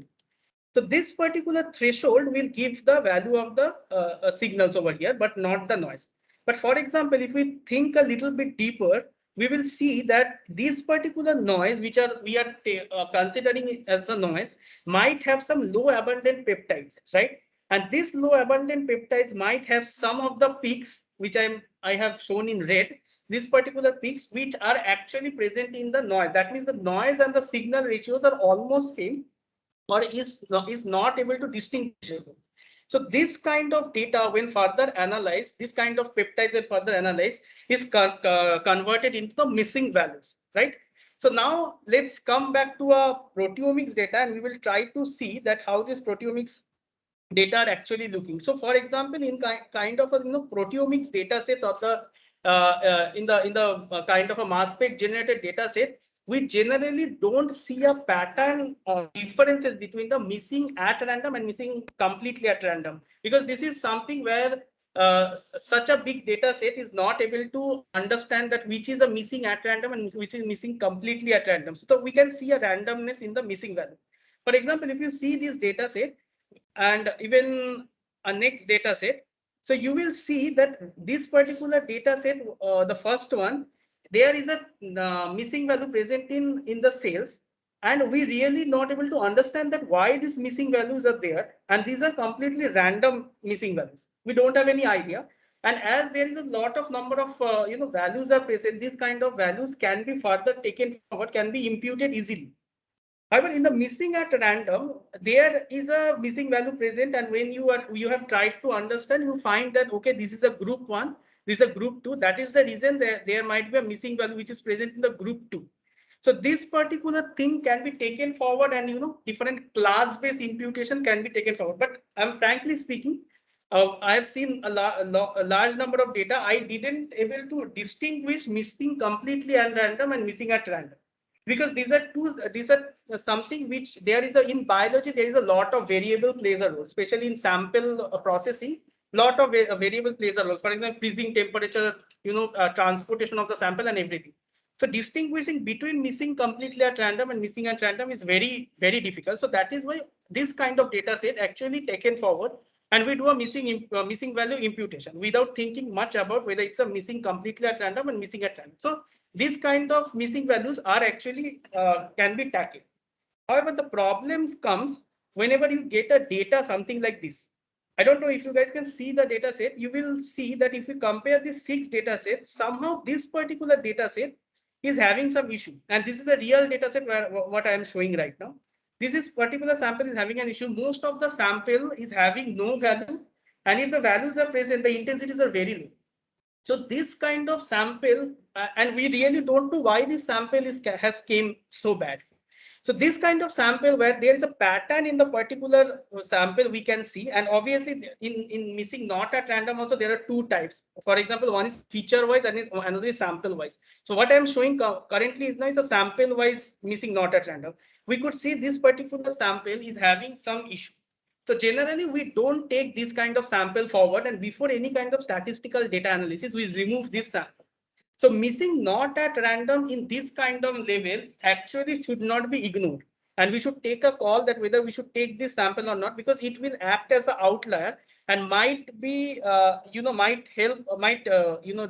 So this particular threshold will give the value of the signals over here, but not the noise. But for example, if we think a little bit deeper, we will see that this particular noise, which we are considering as the noise, might have some low abundant peptides, right? And these low abundant peptides might have some of the peaks, which I have shown in red. These particular peaks, which are actually present in the noise. That means the noise and the signal ratios are almost same, or is not able to distinguish. So this kind of data, when further analyzed, this kind of peptides when further analyzed, is converted into the missing values, right? So now let's come back to our proteomics data, and we will try to see that how this proteomics data are actually looking. So for example, in kind of a proteomics data sets, or the in the kind of a mass spec generated data set, we generally don't see a pattern or differences between the missing at random and missing completely at random, because this is something where such a big data set is not able to understand that which is a missing at random and which is missing completely at random. So we can see a randomness in the missing value. For example, if you see this data set and even a next data set, so you will see that this particular data set, the first one, there is a missing value present in the cells, and we really not able to understand that why these missing values are there, and these are completely random missing values. We don't have any idea. And as there is a lot of number of values are present, these kind of values can be further taken forward, can be imputed easily. However, in the missing at random, there is a missing value present, and when you have tried to understand, you find that okay, this is a group 1, this is a group 2. That is the reason that there might be a missing value which is present in the group 2. So this particular thing can be taken forward, and different class-based imputation can be taken forward. But I'm frankly speaking, I have seen a large number of data. I didn't able to distinguish missing completely at random and missing at random, because these are something which there is in biology, there is a lot of variable plays a role, especially in sample processing. Lot of variable plays a role. For example, freezing temperature, transportation of the sample and everything. So distinguishing between missing completely at random and missing at random is very, very difficult. So that is why this kind of data set actually taken forward, and we do a missing value imputation without thinking much about whether it's a missing completely at random and missing at random. So these kind of missing values are actually can be tackled. However, the problems comes whenever you get a data something like this. I don't know if you guys can see the data set. You will see that if you compare these 6 data sets, somehow this particular data set is having some issue. And this is a real data set where what I am showing right now. This is particular sample is having an issue. Most of the sample is having no value. And if the values are present, the intensities are very low. So this kind of sample, and we really don't know why this sample has came so bad. So this kind of sample where there is a pattern in the particular sample we can see, and obviously in missing not at random also there are 2 types. For example, one is feature wise and another is sample wise. So what I am showing currently is now is a sample wise missing not at random. We could see this particular sample is having some issue. So generally, we don't take this kind of sample forward, and before any kind of statistical data analysis, we remove this sample. So missing not at random in this kind of level actually should not be ignored. And we should take a call that whether we should take this sample or not, because it will act as an outlier. and might be might help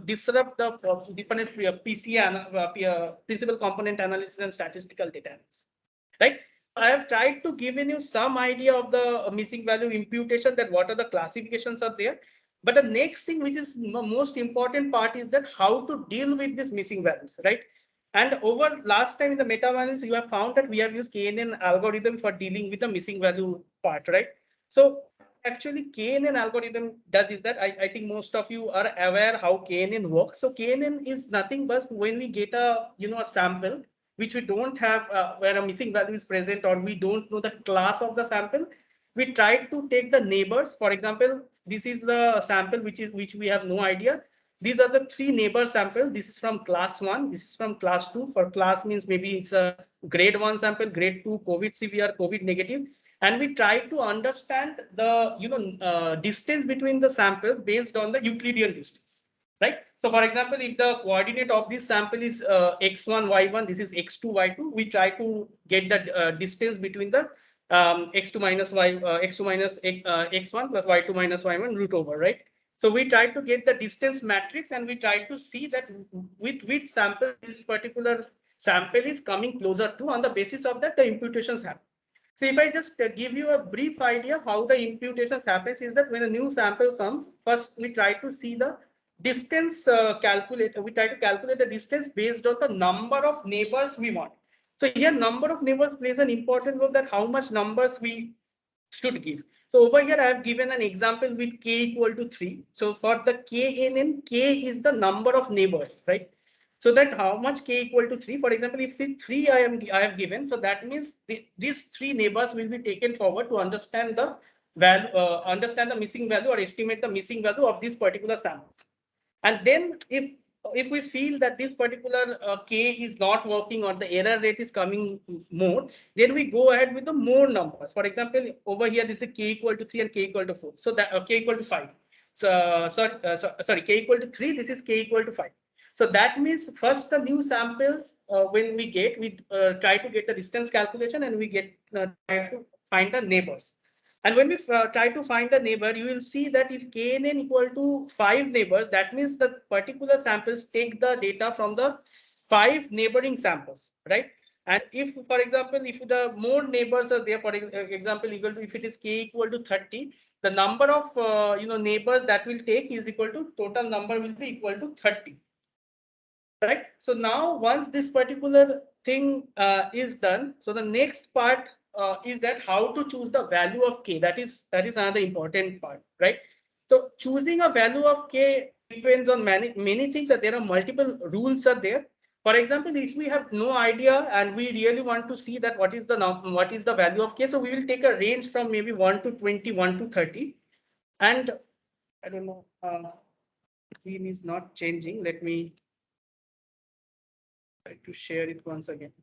disrupt the different principal component analysis and statistical data analysis, right? I have tried to give you some idea of the missing value imputation, that what are the classifications are there. But the next thing, which is most important part, is that how to deal with these missing values, right? And over last time in the meta-analysis, you have found that we have used KNN algorithm for dealing with the missing value part, right? So actually KNN algorithm does is that I think most of you are aware how KNN works. So KNN is nothing but when we get a a sample which we don't have where a missing value is present, or we don't know the class of the sample, we try to take the neighbors. For example, this is the sample which we have no idea. These are the three neighbor samples. This is from class 1, this is from class 2. For class means maybe it's a grade 1 sample, grade 2 COVID severe, COVID negative, and we try to understand the distance between the sample based on the Euclidean distance, right? So for example, if the coordinate of this sample is x1 y1, this is x2 y2, we try to get the distance between the x2 minus x1 plus y2 minus y1 root over, right? So we try to get the distance matrix, and we try to see that with which sample this particular sample is coming closer to, on the basis of that the imputations happen. So if I just give you a brief idea how the imputations happens, is that when a new sample comes, first we try to see the distance calculator. We try to calculate the distance based on the number of neighbors we want. So here number of neighbors plays an important role, that how much numbers we should give. So over here I have given an example with k equal to 3. So for the KNN, k is the number of neighbors, right? So that how much k equal to 3. For example, if 3 I have given, so that means these 3 neighbors will be taken forward to understand the value, understand the missing value, or estimate the missing value of this particular sample. And then if we feel that this particular k is not working, or the error rate is coming more, then we go ahead with the more numbers. For example, over here this is k equal to 3 and k equal to 4. So that k equal to 5. So sorry, k equal to 3. This is k equal to 5. So that means first the new samples when we get, we try to get the distance calculation, and we get try to find the neighbors. And when we try to find the neighbor, you will see that if KNN equal to 5 neighbors, that means the particular samples take the data from the 5 neighboring samples, right? And if, for example, if the more neighbors are there, for example, equal to, if it is k equal to 30, the number of neighbors that will take is equal to, total number will be equal to 30, right? So now once this particular thing is done, so the next part is that how to choose the value of k. That is another important part, right? So choosing a value of k depends on many things. That there are multiple rules are there. For example, if we have no idea and we really want to see that what is the value of k, so we will take a range from maybe 1 to 20, 1 to 30, and I don't know. Theme is not changing. Let me try to share it once again.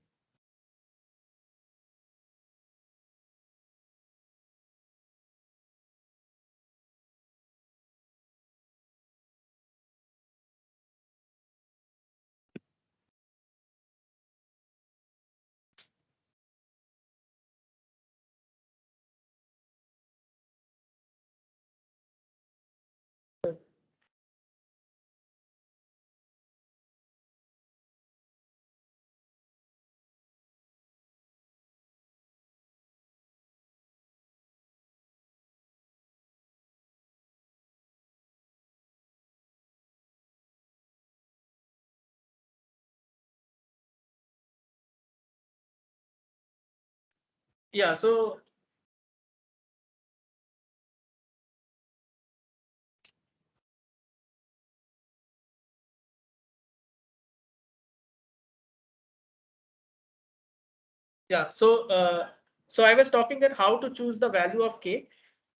Yeah, so yeah, so I was talking that how to choose the value of k.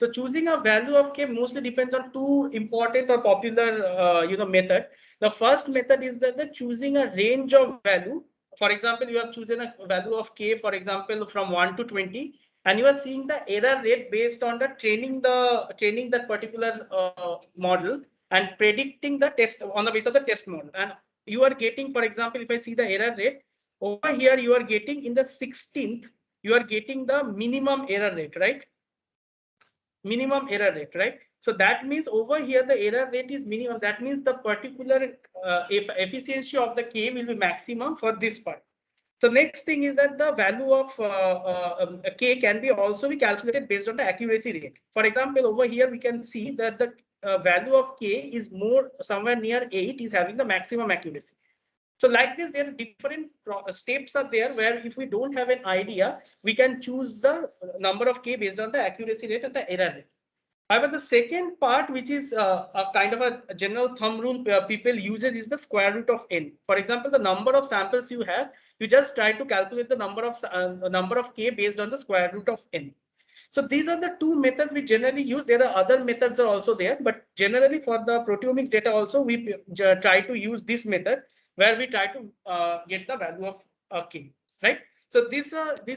So choosing a value of k mostly depends on two important or popular method. The first method is that the choosing a range of value. For example, you have chosen a value of k, for example, from 1 to 20, and you are seeing the error rate based on the training that particular model, and predicting the test on the basis of the test model. And you are getting, for example, if I see the error rate over here, you are getting in the 16th, you are getting the minimum error rate, right? minimum error rate, right? So that means over here the error rate is minimum. That means the particular efficiency of the K will be maximum for this part. So next thing is that the value of K can be also be calculated based on the accuracy rate. For example, over here we can see that the value of K is more somewhere near 8 is having the maximum accuracy. So like this, there are different steps are there where if we don't have an idea, we can choose the number of K based on the accuracy rate and the error rate. However, the second part, which is a kind of a general thumb rule people uses, is the square root of n. For example, the number of samples you have, you just try to calculate the number of K based on the square root of n. So these are the two methods we generally use. There are other methods are also there, but generally for the proteomics data also, we try to use this method where we try to get the value of K, right? So this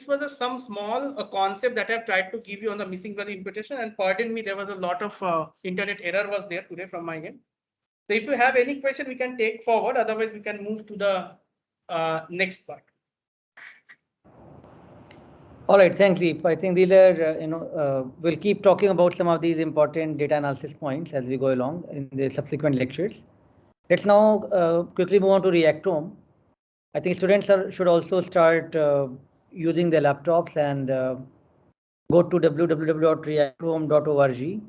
was some small concept that I've tried to give you on the missing value imputation. And pardon me, there was a lot of internet error was there today from my end. So if you have any question, we can take forward. Otherwise, we can move to the next part. All right, thanks, Deep. I think these are, we'll keep talking about some of these important data analysis points as we go along in the subsequent lectures. Let's now quickly move on to Reactome. I think students should also start using their laptops and go to www.reactome.org.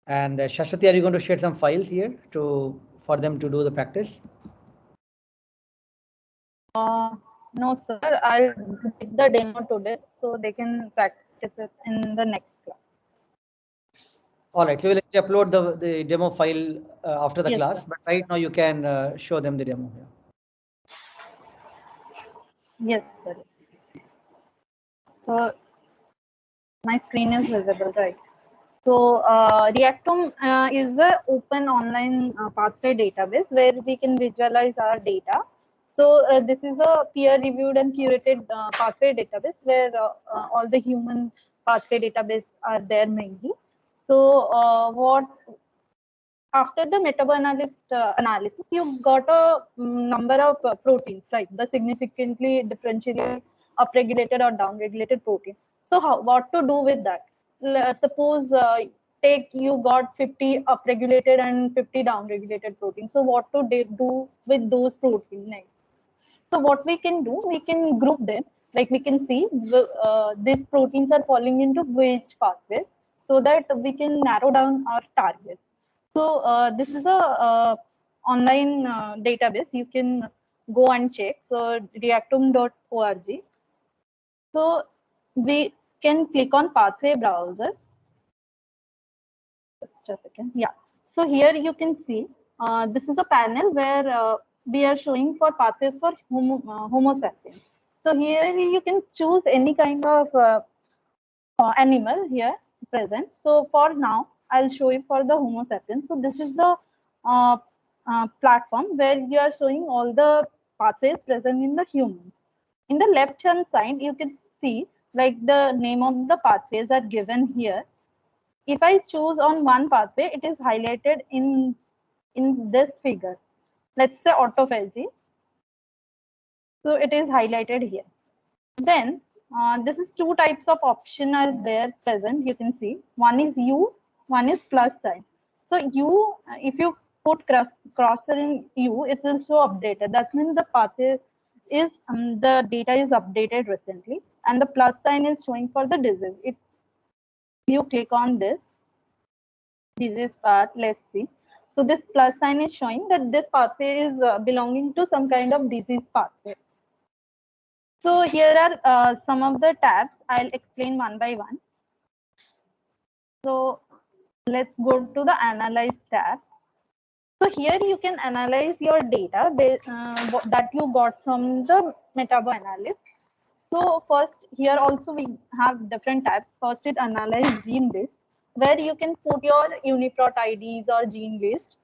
And Shashwati, are you going to share some files here for them to do the practice? No, sir. I'll give the demo today so they can practice it in the next class. All right, so we'll upload the demo file after the class, sir. But right now you can show them the demo here. Yes, sir. So my screen is visible, right? So Reactome is an open online pathway database where we can visualize our data. So this is a peer-reviewed and curated pathway database where all the human pathway database are there mainly. So after the meta-analysis analysis, you got a number of proteins, right? The significantly differentially upregulated or downregulated protein. So what to do with that? Suppose you got 50 upregulated and 50 downregulated proteins. So what to do with those proteins next? So what we can do, we can group them. Like we can see these proteins are falling into which pathways, so that we can narrow down our targets. So this is a online database. You can go and check. So reactome.org. So we can click on pathway browsers. Just a second. Yeah. So here you can see this is a panel where we are showing for pathways for Homo sapiens. So here you can choose any kind of animal here present. So for now, I'll show you for the Homo sapiens. So this is the platform where you are showing all the pathways present in the humans. In the left hand side, you can see like the name of the pathways are given here. If I choose on one pathway, it is highlighted in this figure. Let's say autophagy. So it is highlighted here. Then this is two types of option are there present. You can see one is U, one is plus sign. So U, if you put cursor in U, it will show updated. That means the pathway is the data is updated recently, and the plus sign is showing for the disease. If you click on this disease part, let's see. So this plus sign is showing that this pathway is belonging to some kind of disease pathway. So here are some of the tabs. I'll explain one by one. So let's go to the Analyze tab. So here you can analyze your data that you got from the meta-analysis. So first, here also we have different tabs. First, it Analyze Gene List, where you can put your UniProt IDs or gene list.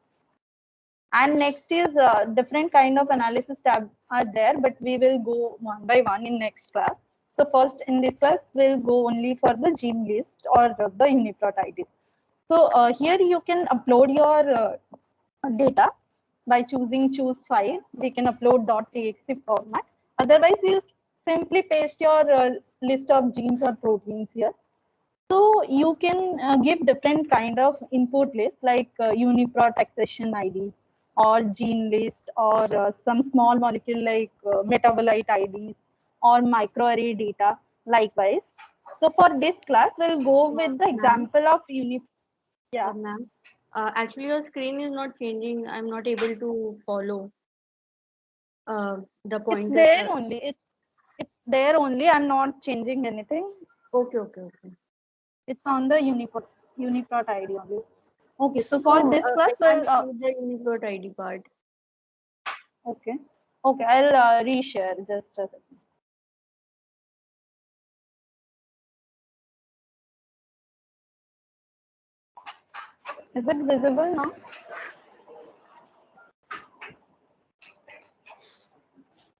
And next is different kind of analysis tab are there, but we will go one by one in next class. So first in this class, we'll go only for the gene list or the UniProt ID. So here you can upload your data by choosing choose file. We can upload .txt format. Otherwise, you simply paste your list of genes or proteins here. So you can give different kind of input lists like UniProt accession IDs or gene list or some small molecule like metabolite IDs or microarray data likewise. So for this class, we'll go with the Ma'am, example of Yeah, ma'am, actually your screen is not changing. I'm not able to follow the it's pointers. there only. It's there only. I'm not changing anything. Okay, okay, okay. It's on the UniProt ID only. Okay, so for No, this class, I well, can't see the Unicode ID part. okay, okay, I'll reshare just a second. Is it visible now?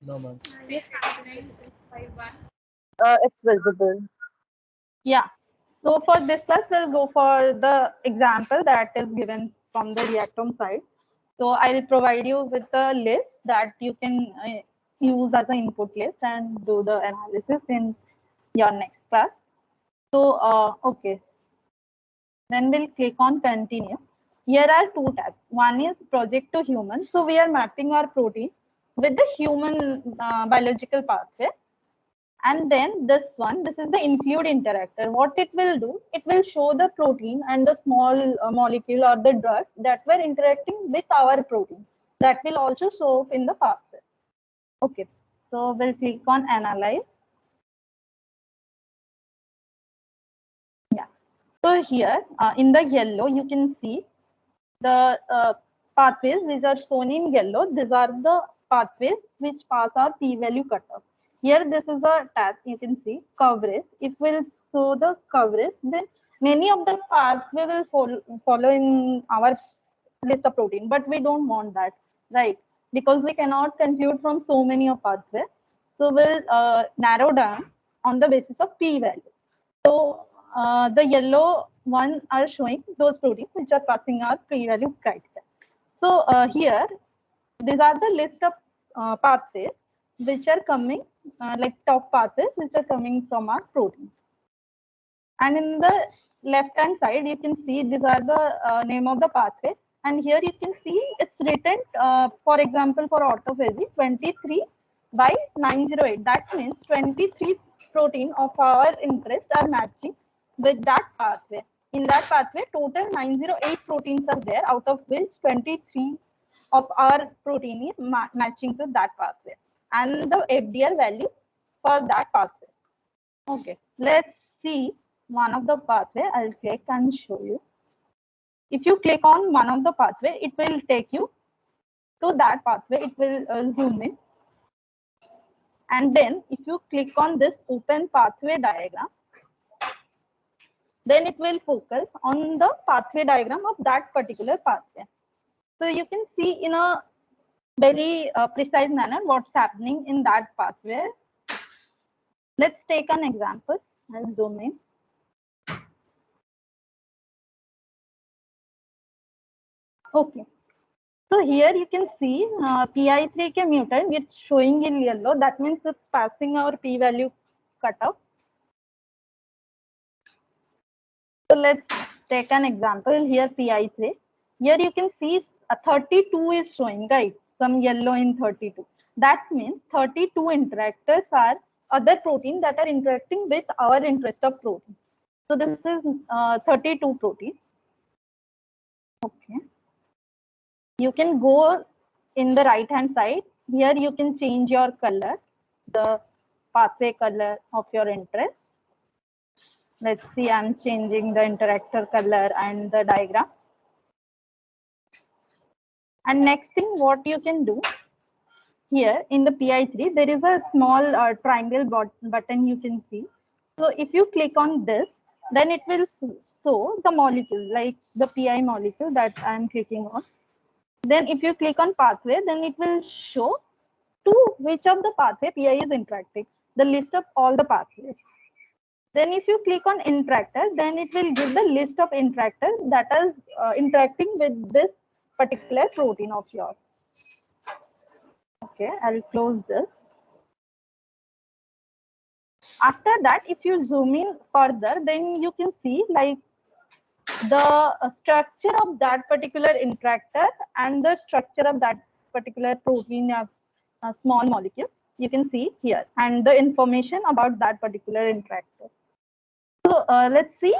No, ma'am. Yes, it is visible. 5-1. It's visible. Yeah. So for this class, we'll go for the example that is given from the Reactome side. So I'll provide you with a list that you can use as an input list and do the analysis in your next class. So, okay. Then we'll click on continue. Here are two tabs. One is project to human. So we are mapping our protein with the human biological pathway. And then this one, this is the include interactor. What it will do, it will show the protein and the small molecule or the drugs that were interacting with our protein. That will also show up in the pathway. Okay, so we'll click on analyze. Yeah. So here in the yellow, you can see the pathways which are shown in yellow. These are the pathways which pass our p-value cutoff. Here, this is a tab. You can see coverage. If we'll show the coverage, then many of the pathway will follow in our list of protein, but we don't want that, right? Because we cannot conclude from so many of pathways. So we'll narrow down on the basis of p-value. So the yellow one are showing those proteins which are passing our p-value criteria. So here, these are the list of pathways which are coming, like top pathways which are coming from our protein. And in the left hand side, you can see these are the name of the pathway. And here you can see it's written, for example, for autophagy 23 by 908. That means 23 protein of our interest are matching with that pathway. In that pathway, total 908 proteins are there, out of which 23 of our protein is matching to that pathway. And the FDR value for that pathway. Okay, let's see one of the pathway. I'll click and show you. If you click on one of the pathway, it will take you to that pathway. It will zoom in. And then if you click on this open pathway diagram, then it will focus on the pathway diagram of that particular pathway. So you can see in a very precise manner what's happening in that pathway. Let's take an example. I'll zoom in. Okay. So here you can see PI3K mutant, it's showing in yellow. That means it's passing our p-value cutoff. So let's take an example here, PI3. Here you can see 32 is showing, right? Some yellow in 32. That means 32 interactors are other protein that are interacting with our interest of protein. So this is 32 protein. Okay. You can go in the right hand side. Here you can change your color, the pathway color of your interest. Let's see, I'm changing the interactor color and the diagram. And next thing, what you can do here in the PI3, there is a small triangle button you can see. So if you click on this, then it will show the molecule, like the PI molecule that I'm clicking on. Then if you click on pathway, then it will show to which of the pathway PI is interacting, the list of all the pathways. Then if you click on interactor, then it will give the list of interactors that is interacting with this particular protein of yours. Okay, I'll close this. After that, if you zoom in further, then you can see like the structure of that particular interactor and the structure of that particular protein or small molecule. You can see here, and the information about that particular interactor. So let's see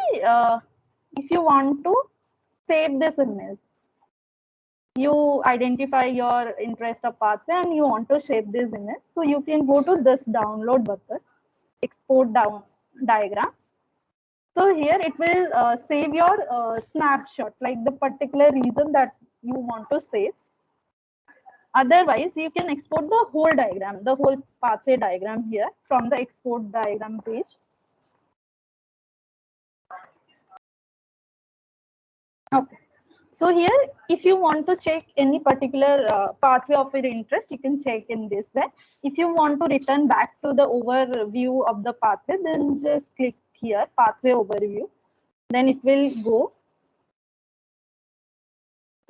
if you want to save this image. You identify your interest of pathway and you want to save this image. So you can go to this download button, export down diagram. So here it will save your snapshot, like the particular reason that you want to save. Otherwise, you can export the whole diagram, the whole pathway diagram here from the export diagram page. Okay. So here, if you want to check any particular pathway of your interest, you can check in this way. If you want to return back to the overview of the pathway, then just click here, pathway overview. Then it will go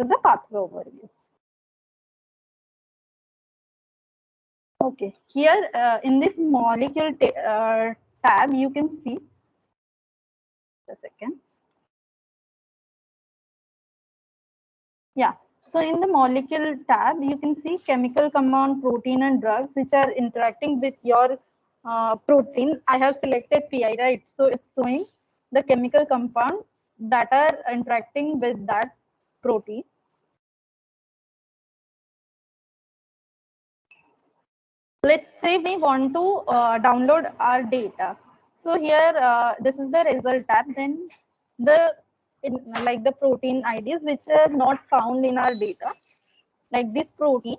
to the pathway overview. Okay, here in this molecule tab, you can see, a second. Yeah, so in the molecule tab, you can see chemical compound, protein and drugs which are interacting with your protein. I have selected PI, right? So it's showing the chemical compound that are interacting with that protein. Let's say we want to download our data. So here, this is the result tab. Then like the protein IDs which are not found in our data, like this protein,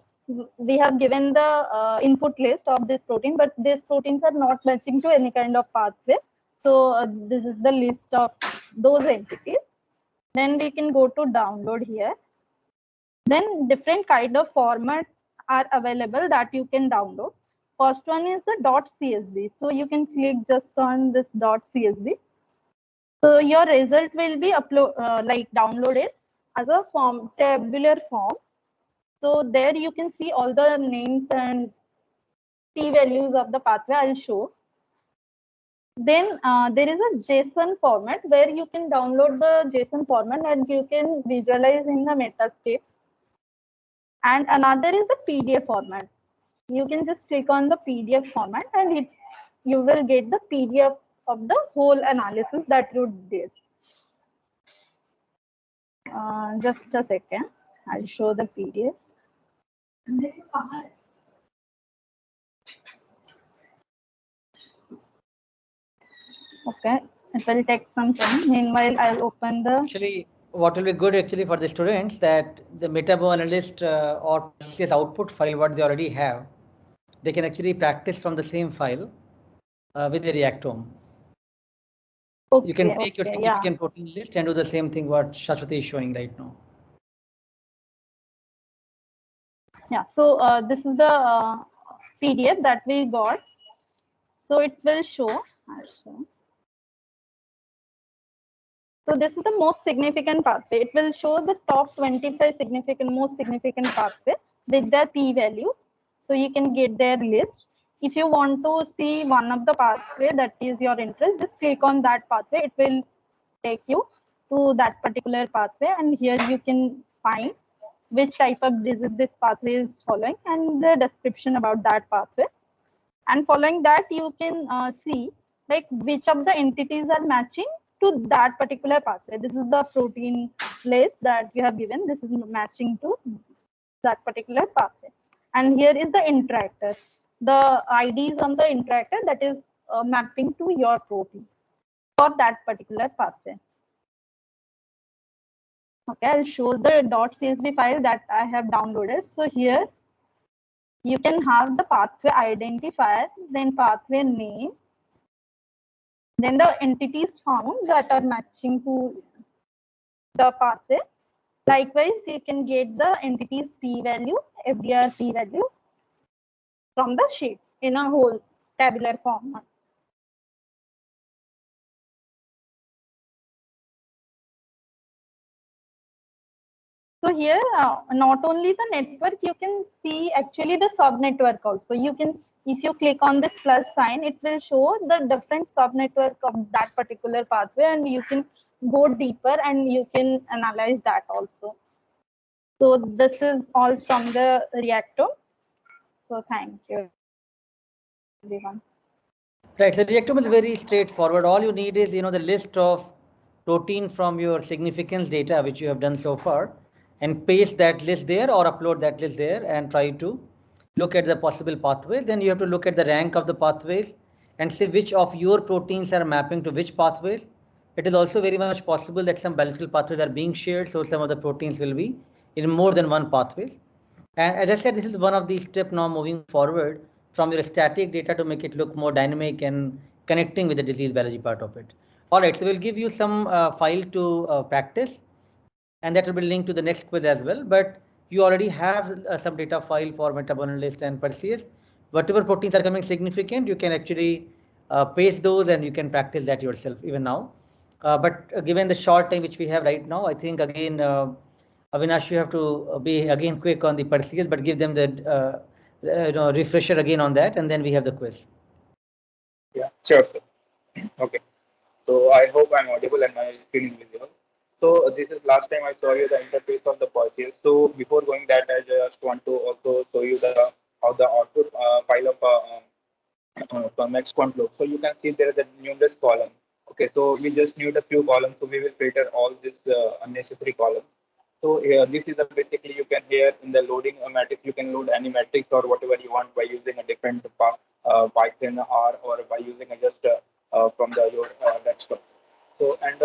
we have given the input list of this protein, but these proteins are not matching to any kind of pathway. So this is the list of those entities. Then we can go to download here. Then different kind of format are available that you can download. First one is the .csv. So you can click just on this .csv. So your result will be like downloaded as a form, tabular form. So there you can see all the names and p-values of the pathway. I'll show. Then there is a JSON format where you can download the JSON format and you can visualize in the Metascape. And another is the PDF format. You can just click on the PDF format and you will get the PDF of the whole analysis that you did. Just a second, I'll show the PDF. Okay, it will take some time. Meanwhile, I'll open the. Actually, what will be good actually for the students that the Metabo analyst or CS output file what they already have, they can actually practice from the same file with the Reactome. Okay, you can take your significant yeah. protein list and do the same thing what Shashwati is showing right now. Yeah, so this is the PDF that we got. So it will show. So this is the most significant pathway. It will show the top 25 most significant pathway with their p-value. So you can get their list. If you want to see one of the pathway that is your interest, just click on that pathway. It will take you to that particular pathway, and here you can find which type of disease this pathway is following and the description about that pathway. And following that, you can see like which of the entities are matching to that particular pathway. This is the protein list that you have given. This is matching to that particular pathway. And here is the interactor. The IDs on the interactor that is mapping to your protein for that particular pathway. Okay, I'll show the .csv file that I have downloaded. So here you can have the pathway identifier, then pathway name, then the entities found that are matching to the pathway. Likewise, you can get the entities p-value, FDR p-value from the sheet in a whole tabular format. So here, not only the network, you can see actually the sub-network also. You can if you click on this plus sign, it will show the different subnetwork of that particular pathway, and you can go deeper and you can analyze that also. So this is all from the Reactome. So thank you, everyone. Right, so the reactome is very straightforward. All you need is, the list of protein from your significance data, which you have done so far, and paste that list there or upload that list there and try to look at the possible pathways. Then you have to look at the rank of the pathways and see which of your proteins are mapping to which pathways. It is also very much possible that some biological pathways are being shared, so some of the proteins will be in more than one pathways. And as I said, this is one of the steps now moving forward from your static data to make it look more dynamic and connecting with the disease biology part of it. All right, so we'll give you some file to practice, and that will be linked to the next quiz as well. But you already have some data file for metabolist and Perseus. Whatever proteins are coming significant, you can actually paste those and you can practice that yourself even now. But given the short time which we have right now, I think again, Avinash, you have to be again quick on the Perseus, but give them the refresher again on that, and then we have the quiz. Yeah, sure. Okay. So I hope I'm audible and my screen is visible. So this is last time I saw you the interface of the Perseus. So before going that, I just want to also show you the how the output file of Max looks. So you can see there is a numerous column. Okay, so we just need a few columns, so we will filter all this unnecessary columns. So this is basically you can here in the loading matrix, you can load any matrix or whatever you want by using a different Python or by using just from the your desktop. So and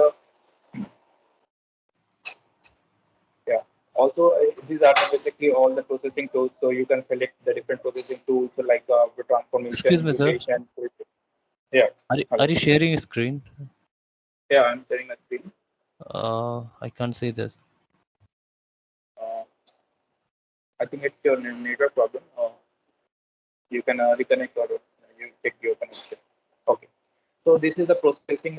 yeah, also these are basically all the processing tools. So you can select the different processing tools like the Excuse transformation, me, sir. mutation. Yeah. Are you sharing a screen? Yeah, I'm sharing a screen. I can't see this. I think it's your network problem. You can reconnect or you check your connection. Okay. So this is the processing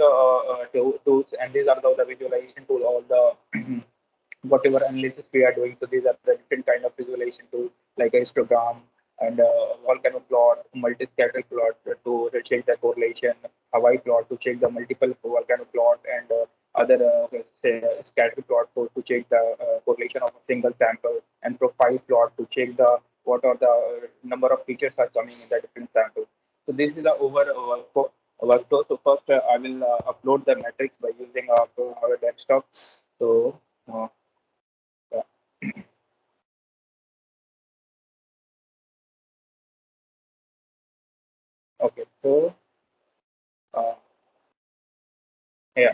tools, and these are the visualization tool. All the whatever analysis we are doing. So these are the different kind of visualization tools like a histogram and volcano plot, multi-scatter plot to check the correlation, Hawaii plot to check the multiple volcano plot, and other scatter plot to check the correlation of a single sample, and profile plot to check the what are the number of features are coming in the different samples. So this is the workflow. So first I will upload the matrix by using our desktop. So yeah. Okay, so uh, yeah.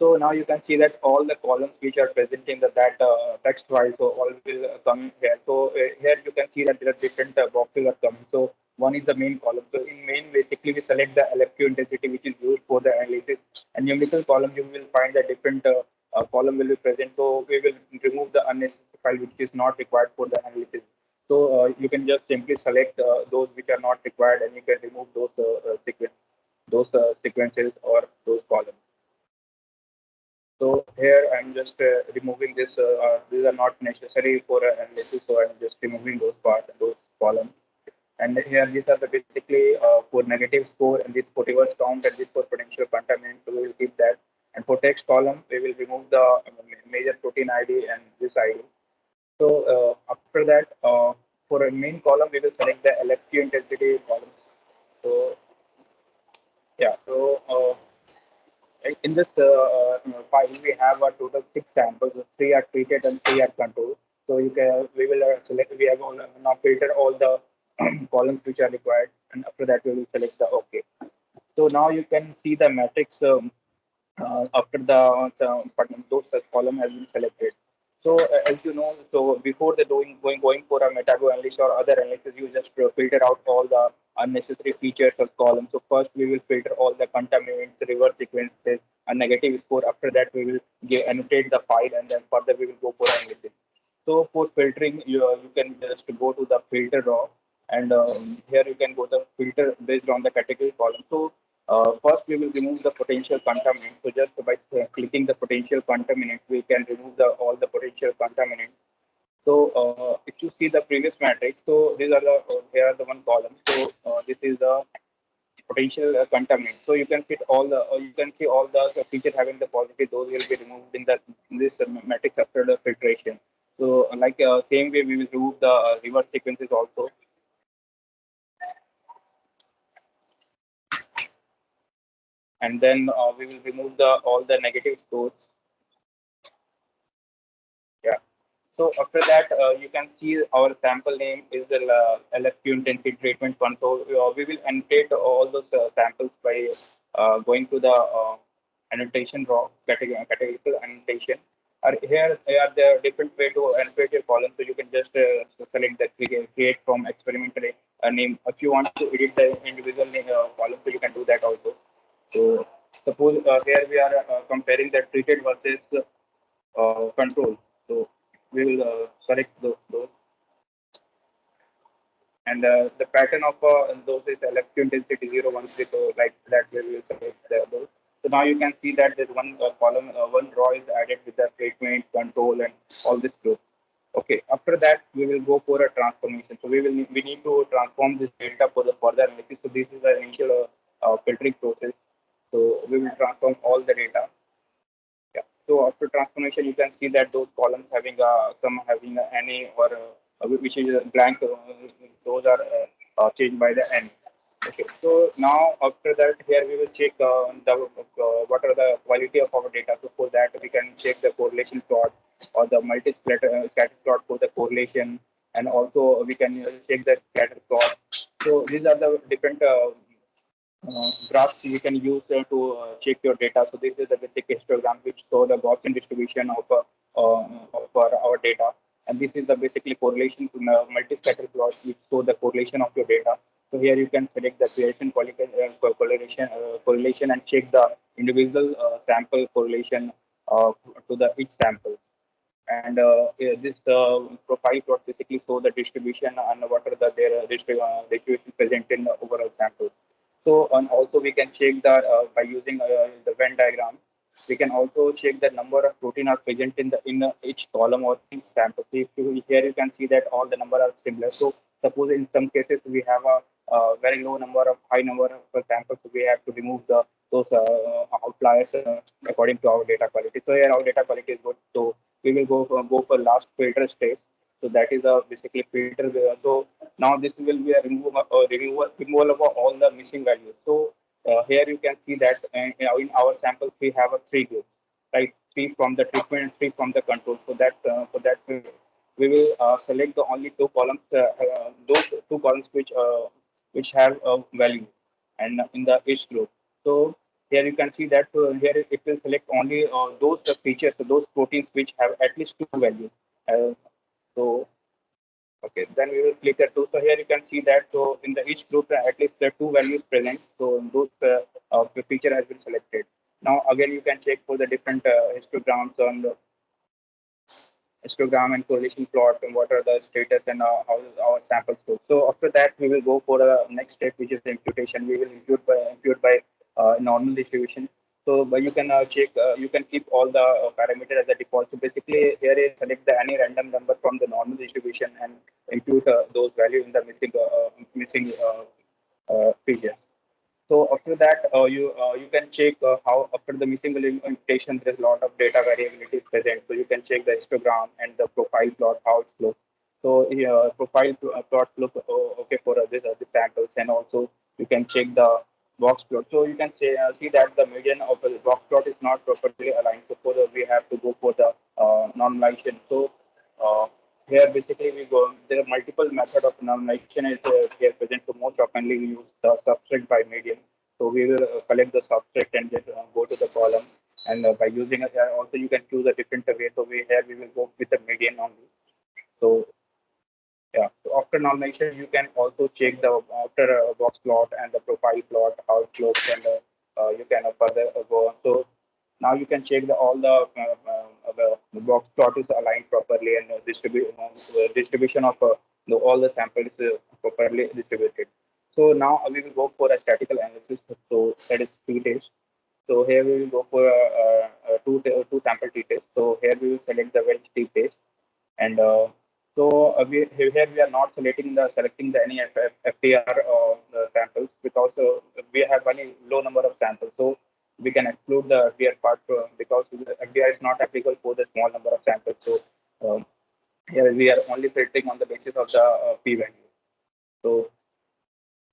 So now you can see that all the columns which are presenting that text file, so all will come here. So here you can see that there are different boxes are coming. So one is the main column. So in main, basically we select the LFQ intensity which is used for the analysis. And numerical column, you will find that different column will be present. So we will remove the unnecessary file which is not required for the analysis. So you can just simply select those which are not required, and you can remove those sequences or those columns. So here I'm just removing this. These are not necessary for analysis, so I'm just removing those parts and those columns. And here these are the basically for negative score, and this for reverse count, and this for potential contaminant. So we will keep that. And for text column, we will remove the major protein ID and this ID. So after that, for a main column, we will select the LFQ intensity column. So yeah, so in this file, we have a total 6 samples. 3 are treated and 3 are controlled. So you can we will select. We have now filtered all the columns which are required, and after that we will select the OK. So now you can see the matrix after those column has been selected. So as you know, so before the going for a metabo analysis or other analysis, you just filter out all the unnecessary features of columns. So first we will filter all the contaminants, reverse sequences, and negative score. After that we will annotate the file, and then further we will go for analysis. So for filtering, you can just go to the filter raw, and here you can go the filter based on the category column. So first, we will remove the potential contaminant. So just by clicking the potential contaminant, we can remove all the potential contaminant. So if to see the previous matrix, so these are the here are the one column. So this is the potential contaminant. So you can see all the features having the positive; those will be removed in this matrix after the filtration. So like same way, we will remove the reverse sequences also. And then we will remove all the negative scores. Yeah. So after that, you can see our sample name is the LFQ intensity treatment one. So we will annotate all those samples by going to the annotation raw categorical annotation. Here are the different way to annotate your column. So you can just select the create from experimental name. If you want to edit the individual name, column, so you can do that also. So suppose here we are comparing the treated versus control. So we will select those. And the pattern of those is LFQ intensity 0, 1, 3. So like that we will select those. So now you can see that there's one column, one row is added with the treatment, control, and all this group. Okay. After that, we will go for a transformation. So we need to transform this data for the further analysis. So this is the initial filtering process. So we will transform all the data. Yeah. So after transformation, you can see that those columns having some having any or which is blank. Those are changed by the n. Okay. So now after that, here we will check what are the quality of our data. So for that, we can check the correlation plot or the multi-scatter plot for the correlation, and also we can check the scatter plot. So these are the different graphs you can use to check your data. So this is the basic histogram which show the Gaussian distribution of our data, and this is the basically correlation to multi-scatter plots which show the correlation of your data. So here you can select the correlation and check the individual sample correlation to the each sample. And yeah, this profile plot basically show the distribution and what are their distribution present in the overall sample. So, and also we can check that by using the Venn diagram. We can also check the number of protein are present in each column or each sample. So here you can see that all the number are similar. So suppose in some cases we have a very low number of high number of samples, so we have to remove those outliers according to our data quality. So here our data quality is good. So we will go for last filter stage. So that is basically filter. So now this will be a removal of all the missing values. So here you can see that in our samples we have a three groups, right? Three from the treatment and three from the control. So that we will select the only two columns, those two columns which have a value, and in the each group. So here you can see that here it will select only those features, so those proteins which have at least two values. So okay, then we will click the two. So here you can see that so in the each group at least the two values present. So those the feature has been selected. Now again you can check for the different histograms on the histogram and correlation plot and what are the status and how is our sample goes. So after that we will go for the next step, which is the imputation. We will impute by normal distribution. So but you can check, you can keep all the parameters as a default. So basically here is select the any random number from the normal distribution and impute those values in the missing feature. So after that, you can check how after the missing imputation, there's a lot of data variability is present. So you can check the histogram and the profile plot how it looks. So plot look okay for this samples, and also you can check the box plot. So you can see that the median of the box plot is not properly aligned. So for we have to go for the normalization. So here basically we go. There are multiple methods of normalization is here present. So most oftenly we use the substrate by median. So we will collect the substrate and just go to the column. And by using it, also you can choose a different way. So we will go with the median only. So yeah. So after normalization, you can also check the after box plot and the profile plot how it looks, and you can further go on. So now you can check all the box plot is aligned properly, and distribution of all the samples is properly distributed. So now we will go for a statistical analysis. So that is t-test. So here we will go for two sample t-test. So here we will select the wedge t-test, and So here we are not selecting the any FTR samples because we have only low number of samples. So we can exclude the FDR part because FDR is not applicable for the small number of samples. So here we are only filtering on the basis of the p value. So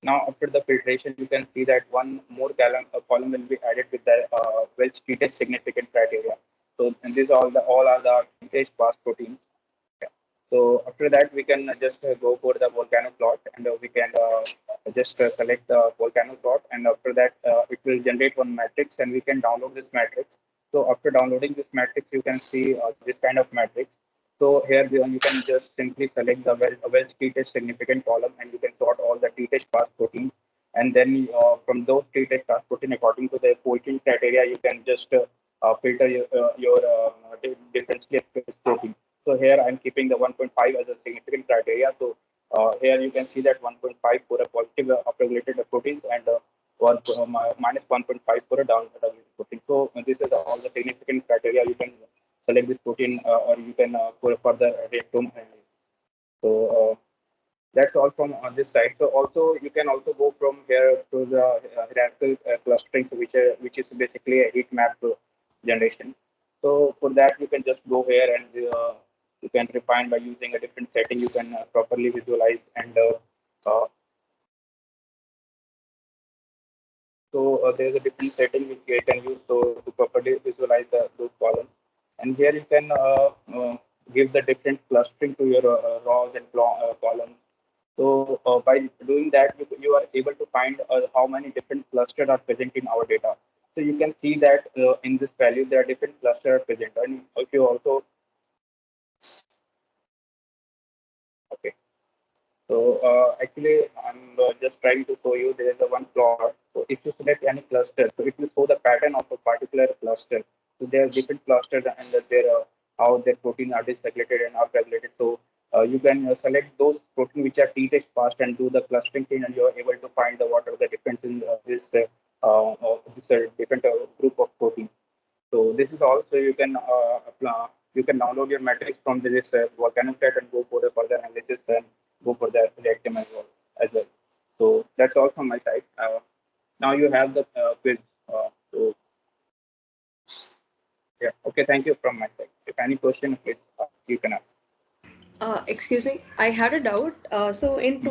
now after the filtration, you can see that one more column will be added with the Welch t-test significant criteria. So and these all are the t-test pass proteins. Yeah. So after that, we can just go for the volcano plot, and we can just select the volcano plot, and after that, it will generate one matrix, and we can download this matrix. So after downloading this matrix, you can see this kind of matrix. So here you can just simply select the Welch t-test significant column, and you can sort all the t-test pass proteins, and then from those t-test pass protein according to the coefficient criteria, you can just filter your differentially expressed protein. So here I'm keeping the 1.5 as a significant criteria. So here you can see that 1.5 for a positive upregulated proteins and minus 1.5 for a down protein. So this is all the significant criteria. You can select this protein or you can go further reactome. So that's all from on this side. So also you can also go from here to the hierarchical clustering, which is basically a heat map generation. So for that you can just go here and you can refine by using a different setting. You can properly visualize and so there's a different setting which you can use to properly visualize those columns. And here you can give the different clustering to your rows and columns. So by doing that, you are able to find how many different clusters are present in our data. So you can see that in this value, there are different clusters present. And if you also, okay. So actually, I'm just trying to show you there is a one plot. So if you select any cluster, so it will show the pattern of a particular cluster. So there are different clusters and their how their protein are dysregulated and upregulated. So you can select those protein which are t-test passed and do the clustering thing, and you are able to find what are the difference in this different group of protein. So this is also you can download your matrix from this volcano set and go for the further analysis and go for the Reactome as well. So that's all from my side. Now you have the quiz. So yeah, okay. Thank you from my side. If any question, please you can ask. Excuse me, I had a doubt. So in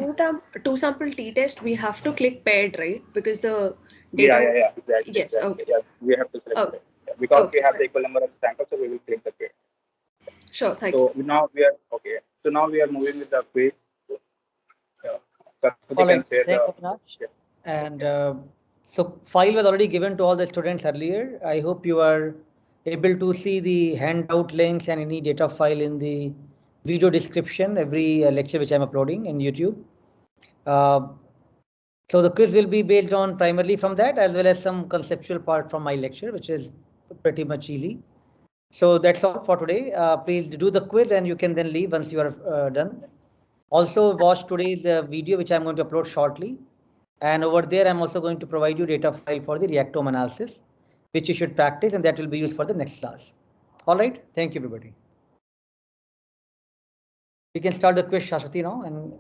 two sample t-test, we have to click paired, right? Because the data. Yeah, exactly. Yes. Exactly. Okay. Yeah, we have to select Oh. paired. Yeah, because Okay, we have fine. the equal number of samples, so we will click the paired. Sure. Thank So you. now we are okay. So now we are moving with the quiz. All right, share thanks, the. Avinash. Yeah. And so file was already given to all the students earlier. I hope you are able to see the handout links and any data file in the video description, every lecture which I'm uploading in YouTube. So the quiz will be based on primarily from that, as well as some conceptual part from my lecture, which is pretty much easy. So that's all for today. Please do the quiz and you can then leave once you are done. Also watch today's video, which I'm going to upload shortly. And over there, I'm also going to provide you data file for the reactome analysis, which you should practice, and that will be used for the next class. All right. Thank you, everybody. We can start the quiz, Shashwati, now. And